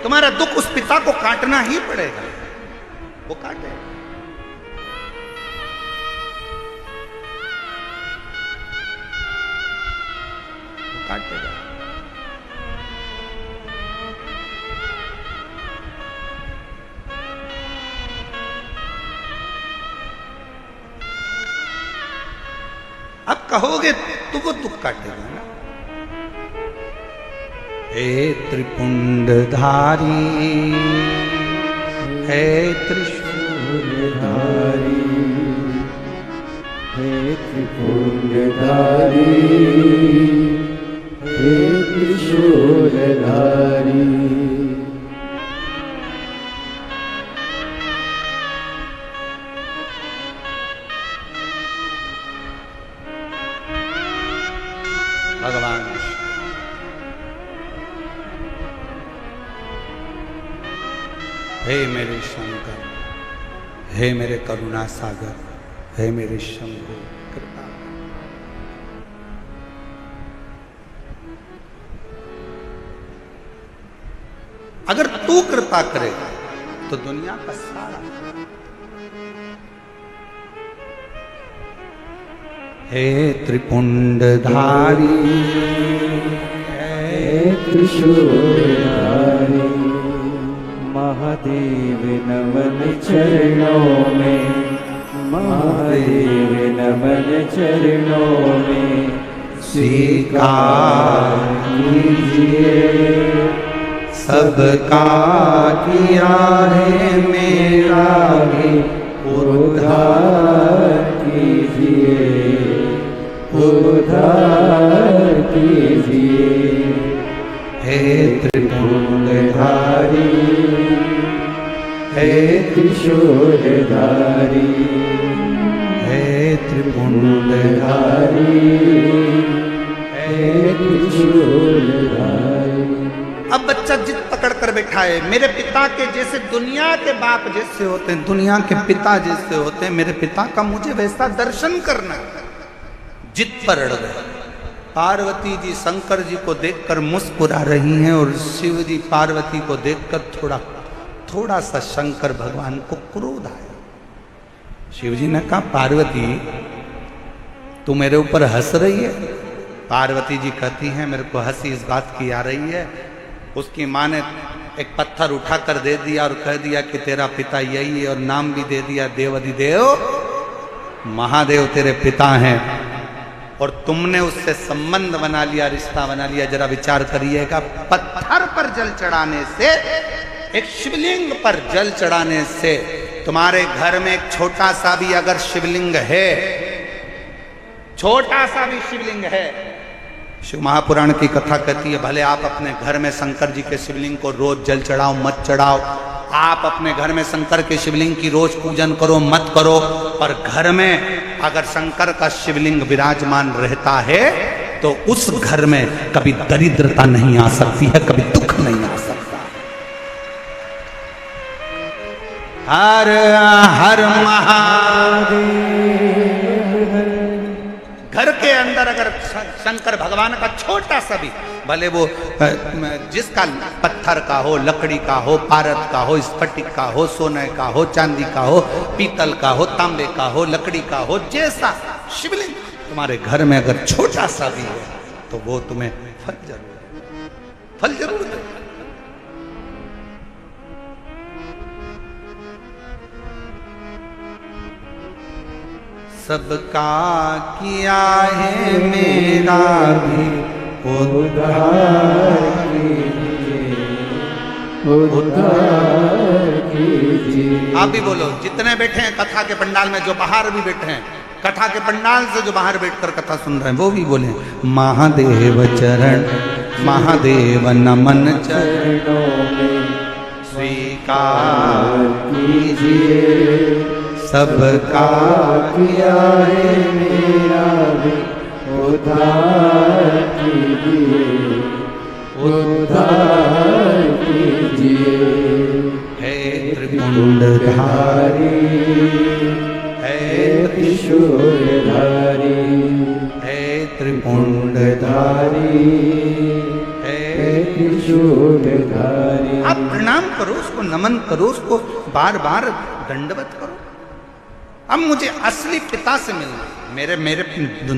तुम्हारा दुख उस पिता को काटना ही पड़ेगा, वो काटे। वो काटेगा। अब कहोगे तो वो दुख काटेगा ना। हे त्रिपुंडधारी, हे त्रिशूलधारी, हे त्रिपुंडधारी, हे त्रिशूलधारी, भगवान हे मेरे शंकर, हे मेरे करुणा सागर, हे मेरे शंभु कृपा। अगर तू कृपा करेगा तो दुनिया का सारा, हे त्रिपुंडधारी, हे त्रिशूलधारी, महादेव नमन चरणों में, महादेव नमन चरणों में, स्वीकार कीजिए सबका किया है मेरा भी उद्धार कीजिए, उद्धार कीजिए। हे त्रिपुंडधारी, हे त्रिशूलधारी, हे त्रिपुंडधारी, हे त्रिशूलधारी। अब बच्चा जिद पकड़ कर बैठा है, मेरे पिता के जैसे दुनिया के बाप जैसे होते हैं, दुनिया के पिता जैसे होते हैं, मेरे पिता का मुझे वैसा दर्शन करना। जिद पर अड़ गए। पार्वती जी शंकर जी को देखकर मुस्कुरा रही हैं और शिव जी पार्वती को देखकर थोड़ा सा शंकर भगवान को क्रोध आया। शिव जी ने कहा, पार्वती तू मेरे ऊपर हंस रही है? पार्वती जी कहती हैं, मेरे को हंसी इस बात की आ रही है, उसकी माँ ने एक पत्थर उठाकर दे दिया और कह दिया कि तेरा पिता यही है, और नाम भी दे दिया देवाधिदेव महादेव तेरे पिता हैं, और तुमने उससे संबंध बना लिया, रिश्ता बना लिया। जरा विचार करिएगा, पत्थर पर जल चढ़ाने से, एक शिवलिंग पर जल चढ़ाने से, तुम्हारे घर में एक छोटा सा भी अगर शिवलिंग है, छोटा सा भी शिवलिंग है, शिव महापुराण की कथा कहती है, भले आप अपने घर में शंकर जी के शिवलिंग को रोज जल चढ़ाओ मत चढ़ाओ, आप अपने घर में शंकर के शिवलिंग की रोज पूजन करो मत करो, पर घर में अगर शंकर का शिवलिंग विराजमान रहता है तो उस घर में कभी दरिद्रता नहीं आ सकती है, कभी दुख नहीं आ सकता। हर हर महादेव। घर के अंदर अगर शंकर भगवान का छोटा सा भी, भले वो जिसका पत्थर का हो, लकड़ी का हो, पारद का हो, स्फटिक का हो, सोने का हो, चांदी का हो, पीतल का हो, तांबे का हो, लकड़ी का हो, जैसा शिवलिंग तुम्हारे घर में अगर छोटा सा भी है तो वो तुम्हें फल जरूर दे। सबका किया है मेरा भी उद्धार कीजिए। आप भी बोलो, जितने बैठे हैं कथा के पंडाल में, जो बाहर भी बैठे हैं, कथा के पंडाल से जो बाहर बैठकर कथा सुन रहे हैं, वो भी बोले, महादेव चरण महादेव नमन चरणों में स्वीकार कीजिए। सबका किया है मेरा भी उद्धार कीजिए, उद्धार कीजिए। हे त्रिपुंडधारी, हे त्रिशूलधारी, हे त्रिपुंडधारी, हे त्रिशूलधारी। आप प्रणाम करो, उसको नमन करो, उसको बार बार दंडवत करो। अब मुझे असली पिता से मिलना, मेरे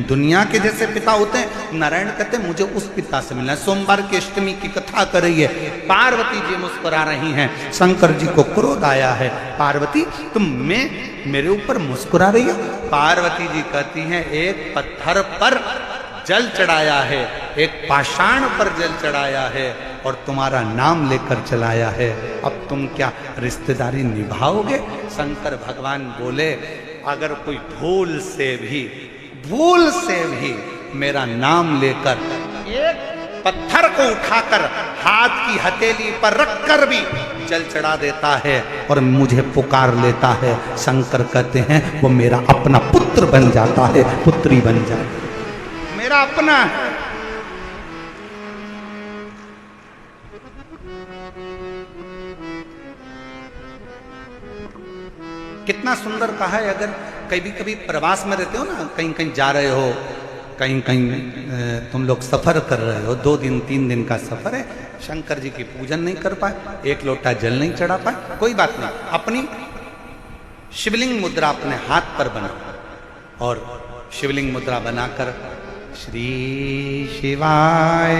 दुनिया के जैसे पिता होते हैं, नारायण कहते हैं मुझे उस पिता से मिलना है। सोमवार की अष्टमी की कथा कर रही है, पार्वती जी मुस्कुरा रही हैं, शंकर जी को क्रोध आया है, पार्वती तुम मेरे ऊपर मुस्कुरा रही हो? पार्वती जी कहती हैं, एक पत्थर पर जल चढ़ाया है, एक पाषाण पर जल चढ़ाया है और तुम्हारा नाम लेकर चलाया है, अब तुम क्या रिश्तेदारी निभाओगे? शंकर भगवान बोले, अगर कोई भूल से भी मेरा नाम लेकर एक पत्थर को उठाकर हाथ की हथेली पर रखकर भी जल चढ़ा देता है और मुझे पुकार लेता है, शंकर कहते हैं वो मेरा अपना पुत्र बन जाता है, पुत्री बन जाता है, मेरा अपना है। कितना सुंदर कहा है। अगर कभी प्रवास में रहते हो ना, कहीं कहीं जा रहे हो, कहीं तुम लोग सफर कर रहे हो, 2 दिन 3 दिन का सफर है, शंकर जी की पूजन नहीं कर पाए, एक लोटा जल नहीं चढ़ा पाए, कोई बात नहीं, अपनी शिवलिंग मुद्रा अपने हाथ पर बना और शिवलिंग मुद्रा बनाकर श्री शिवाय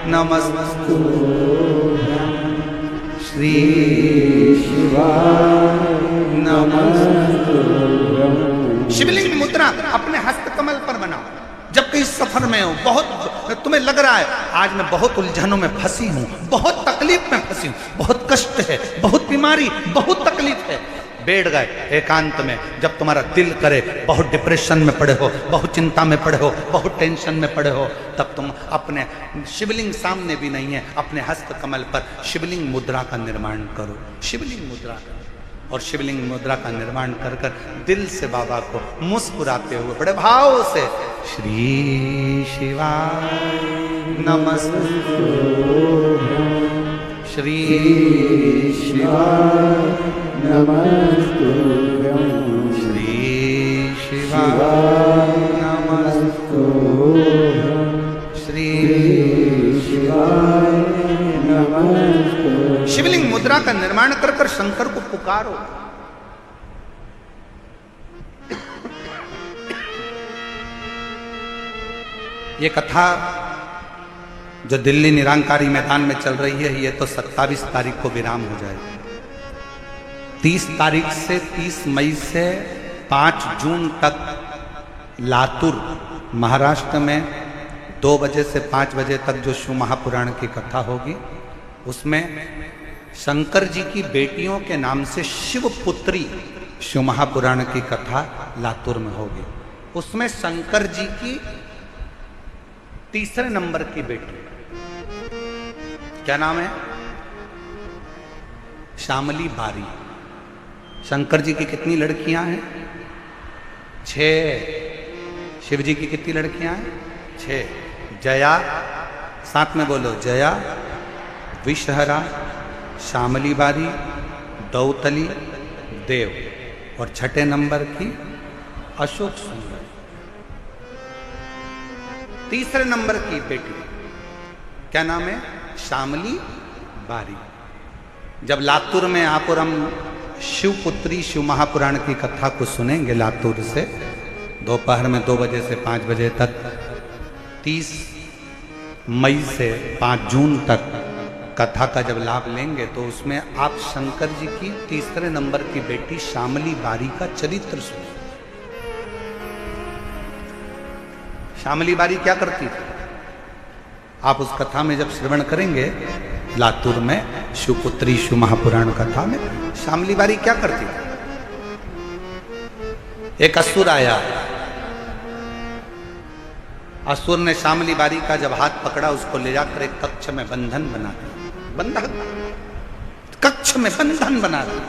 नमस्तु, श्री शिवाय नमस्तु। शिवलिंग मुद्रा अपने हस्त कमल पर बनाओ। जब कहीं सफर में हो, बहुत तुम्हें लग रहा है आज मैं बहुत उलझनों में फंसी हूं, बहुत तकलीफ में फंसी हूं, बहुत कष्ट है, बहुत बीमारी, बहुत तकलीफ है, बैठ गए एकांत में, जब तुम्हारा दिल करे, बहुत डिप्रेशन में पड़े हो, बहुत चिंता में पड़े हो, बहुत टेंशन में पड़े हो, तब तुम अपने शिवलिंग सामने भी नहीं है, अपने हस्त कमल पर शिवलिंग मुद्रा का निर्माण करो। शिवलिंग मुद्रा और शिवलिंग मुद्रा का निर्माण कर कर दिल से बाबा को मुस्कुराते हुए बड़े भाव से श्री शिवाय नमस्ते, श्री शिवाय नमस्तुभ्यं, श्री शिवाय नमस्तुभ्यं, श्री शिवाय नमस्तुभ्यं। शिवलिंग मुद्रा का निर्माण कर कर शंकर को पुकारो। ये कथा जो दिल्ली निरंकारी मैदान में चल रही है, ये तो 27 तारीख को विराम हो जाएगा। 30 तारीख से 30 मई से 5 जून तक लातूर महाराष्ट्र में 2 बजे से 5 बजे तक जो शिव महापुराण की कथा होगी, उसमें शंकर जी की बेटियों के नाम से शिवपुत्री शिव महापुराण की कथा लातूर में होगी। उसमें शंकर जी की तीसरे नंबर की बेटी, क्या नाम है? श्यामली बारी। शंकर जी की कितनी लड़कियां हैं? 6। शिव जी की कितनी लड़कियां हैं? 6। जया, साथ में बोलो, जया, विषहरा, श्यामली बारी, दौतली, देव, और 6ठे नंबर की अशोक सुंदर। तीसरे नंबर की बेटी क्या नाम है? श्यामली बारी। जब लातूर में आप और हम शिवपुत्री शिव महापुराण की कथा को सुनेंगे लातूर से, दोपहर में 2 बजे से 5 बजे तक, 30 मई से 5 जून तक कथा का जब लाभ लेंगे, तो उसमें आप शंकर जी की तीसरे नंबर की बेटी श्यामली बारी का चरित्र सुनें। श्यामली बारी क्या करती थी, आप उस कथा में जब श्रवण करेंगे लातूर में शिवपुत्री शिव महापुराण कथा में, श्यामली बारी क्या करती थी? एक असुर आया, असुर ने श्यामली बारी का जब हाथ पकड़ा, उसको ले जाकर एक कक्ष में बंधन बना दिया। बंधन, कक्ष में बंधन बना दिया।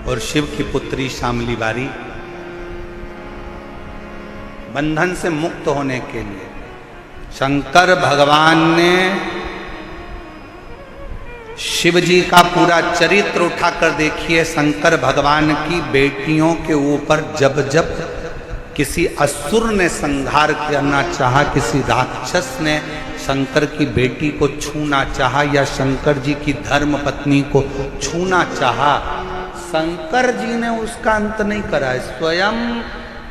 और शिव की पुत्री श्यामली बारी बंधन से मुक्त होने के लिए शंकर भगवान ने शिव जी का पूरा चरित्र उठाकर देखिए। शंकर भगवान की बेटियों के ऊपर जब जब किसी असुर ने संहार करना चाहा, किसी राक्षस ने शंकर की बेटी को छूना चाहा या शंकर जी की धर्म पत्नी को छूना चाहा, शंकर जी ने उसका अंत नहीं करा। स्वयं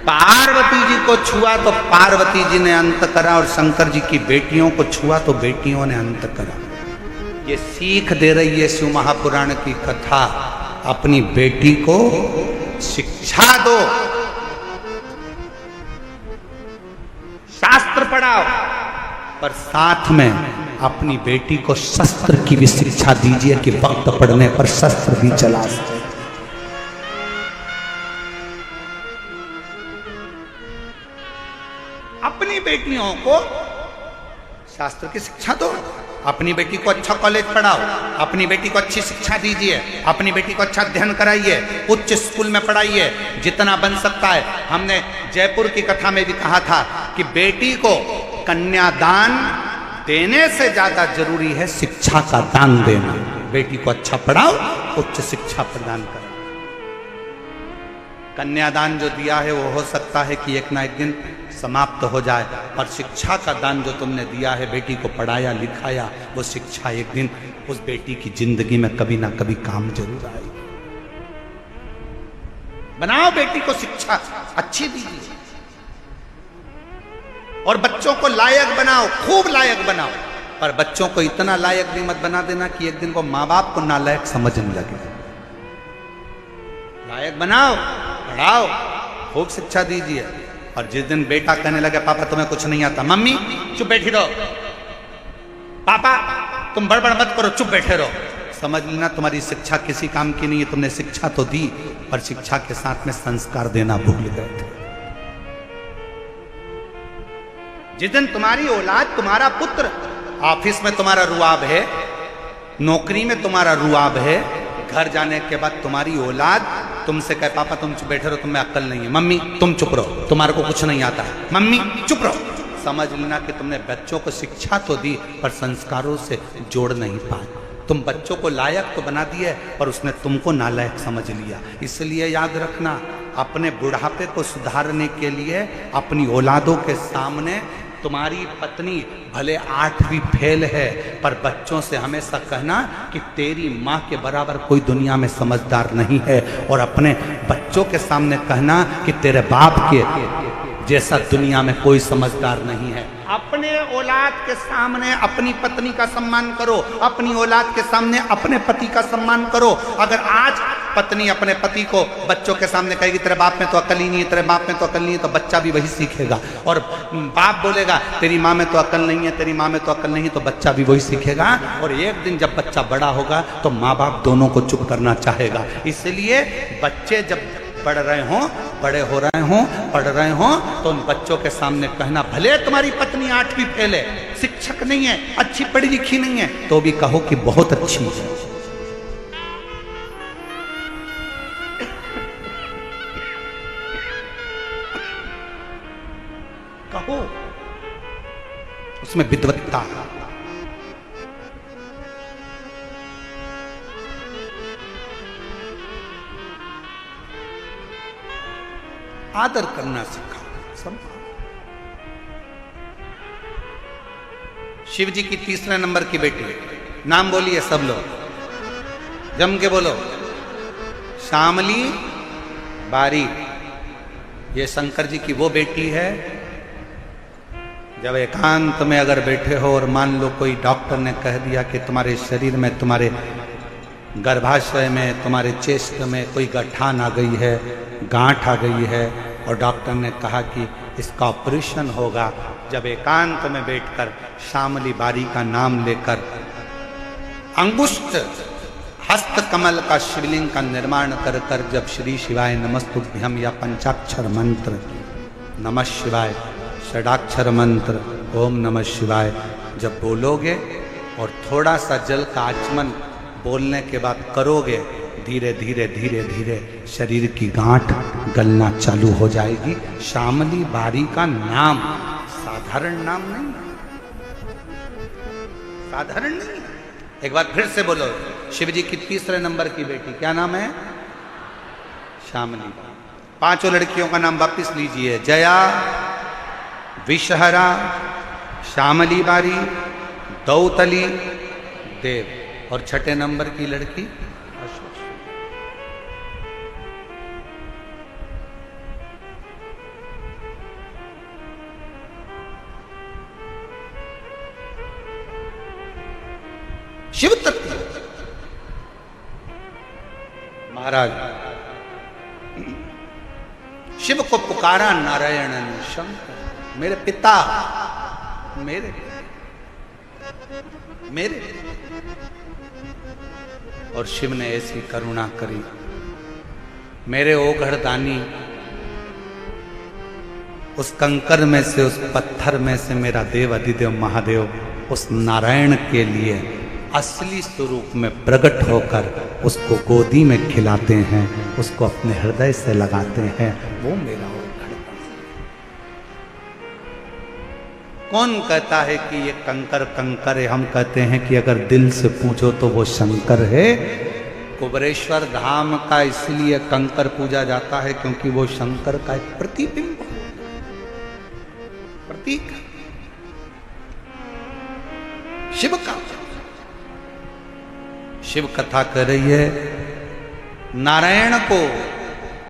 पार्वती जी को छुआ तो पार्वती जी ने अंत करा, और शंकर जी की बेटियों को छुआ तो बेटियों ने अंत करा। ये सीख दे रही है शिव महापुराण की कथा। अपनी बेटी को शिक्षा दो, शास्त्र पढ़ाओ, पर साथ में अपनी बेटी को शस्त्र की भी शिक्षा दीजिए कि वक्त पड़ने पर शस्त्र भी चला सके। अपनी बेटियों को शास्त्र की शिक्षा दो, अपनी बेटी को अच्छा कॉलेज पढ़ाओ, अपनी बेटी को अच्छी शिक्षा दीजिए, अपनी बेटी को अच्छा अध्ययन कराइए, उच्च स्कूल में पढ़ाइए जितना बन सकता है। हमने जयपुर की कथा में भी कहा था कि बेटी को कन्यादान देने से ज्यादा जरूरी है शिक्षा का दान देना। बेटी को अच्छा पढ़ाओ, उच्च शिक्षा प्रदान करो। कन्यादान जो दिया है वो हो सकता है कि एक ना एक दिन समाप्त हो जाए, पर शिक्षा का दान जो तुमने दिया है, बेटी को पढ़ाया लिखाया, वो शिक्षा एक दिन उस बेटी की जिंदगी में कभी ना कभी काम जरूर आएगी। बनाओ बेटी को शिक्षा अच्छी दीजिए, और बच्चों को लायक बनाओ, खूब लायक बनाओ, पर बच्चों को इतना लायक भी मत बना देना कि एक दिन वो माँ बाप को नालायक समझने लगे। लायक बनाओ, पढ़ाओ, खूब शिक्षा दीजिए। और जिस दिन बेटा कहने लगे पापा तुम्हें कुछ नहीं आता, मम्मी चुप बैठी रहो, पापा तुम बड़बड़ मत करो, चुप बैठे रहो, समझ लेना तुम्हारी शिक्षा किसी काम की नहीं है। तुमने शिक्षा तो दी, पर शिक्षा के साथ में संस्कार देना भूल गए थे। जिस दिन तुम्हारी औलाद, तुम्हारा पुत्र ऑफिस में तुम्हारा रुआब है, नौकरी में तुम्हारा रुआब है, घर जाने के बाद तुम्हारी औलाद तुमसे कहे पापा तुम चुप बैठे रहो, तुम्हें अक्ल नहीं है, मम्मी तुम चुप रहो, तुम्हारे को कुछ नहीं आता है, मम्मी चुप रहो। समझ लेना कि तुमने बच्चों को शिक्षा तो दी पर संस्कारों से जोड़ नहीं पाए। तुम बच्चों को लायक तो बना दिए पर उसने तुमको नालायक समझ लिया। इसलिए याद रखना, अपने बुढ़ापे को सुधारने के लिए अपनी औलादों के सामने तुम्हारी पत्नी भले 8वीं फेल है पर बच्चों से हमेशा कहना कि तेरी माँ के बराबर कोई दुनिया में समझदार नहीं है, और अपने बच्चों के सामने कहना कि तेरे बाप के जैसा दुनिया में कोई समझदार नहीं है। अपने औलाद के सामने अपनी पत्नी का सम्मान करो, अपनी औलाद के सामने अपने पति का सम्मान करो। अगर आज पत्नी अपने पति को बच्चों के सामने कहेगी तेरे बाप में तो अकल ही नहीं है, तेरे बाप में तो अकल नहीं है, तो बच्चा भी वही सीखेगा। और बाप बोलेगा तेरी माँ में तो अकल नहीं है, तेरी माँ में तो अकल नहीं है, तो बच्चा भी वही सीखेगा। और एक दिन जब बच्चा बड़ा होगा तो माँ बाप दोनों को चुप करना चाहेगा। इसलिए बच्चे जब पढ़ रहे हों, बड़े हो रहे हों, पढ़ रहे हों, तो उन बच्चों के सामने कहना भले तुम्हारी पत्नी 8वीं फेल है, शिक्षक नहीं है, अच्छी पढ़ी लिखी नहीं है, तो भी कहो कि बहुत अच्छी है। कहो उसमें विद्वत्ता। आदर करना सिखाओ। शिव जी की 3रे नंबर की बेटी, नाम बोलिए सब लोग, जम के बोलो, श्यामली बारी। ये शंकर जी की वो बेटी है, जब एकांत में अगर बैठे हो और मान लो कोई डॉक्टर ने कह दिया कि तुम्हारे शरीर में, तुम्हारे गर्भाशय में, तुम्हारे चेस्ट में कोई गठान आ गई है, गांठ आ गई है, और डॉक्टर ने कहा कि इसका ऑपरेशन होगा। जब एकांत में बैठकर श्यामली बारी का नाम लेकर अंगुष्ठ हस्त कमल का शिवलिंग का निर्माण कर कर जब श्री शिवाय नमस्तुभ्यम या पंचाक्षर मंत्र नमः शिवाय, षडाक्षर मंत्र ओम नमः शिवाय जब बोलोगे और थोड़ा सा जल का आचमन बोलने के बाद करोगे, धीरे धीरे धीरे धीरे शरीर की गांठ गलना चालू हो जाएगी। श्यामली बारी का नाम साधारण नाम नहीं, साधारण नहीं। एक बार फिर से बोलो, शिव जी की 3रे नंबर की बेटी, क्या नाम है? श्यामली। 5 लड़कियों का नाम वापिस लीजिए, जया, विषहरा, श्यामली बारी, दौतली, देव। और 6ठे नंबर की लड़की शिव तत्व। महाराज शिव को पुकारा नारायण ने, शंकर मेरे पिता, मेरे और शिव ने ऐसी करुणा करी, मेरे ओघड़दानी, उस कंकर में से, उस पत्थर में से मेरा देव अधिदेव महादेव उस नारायण के लिए असली स्वरूप में प्रकट होकर उसको गोदी में खिलाते हैं, उसको अपने हृदय से लगाते हैं। वो मेरा ओघड़दानी। कौन कहता है कि ये कंकर कंकर है? हम कहते हैं कि अगर दिल से पूछो तो वो शंकर है। कुबरेश्वर धाम का इसलिए कंकर पूजा जाता है क्योंकि वो शंकर का एक प्रतिबिंब, प्रतीक शिव का। शिव कथा कर रही है, नारायण को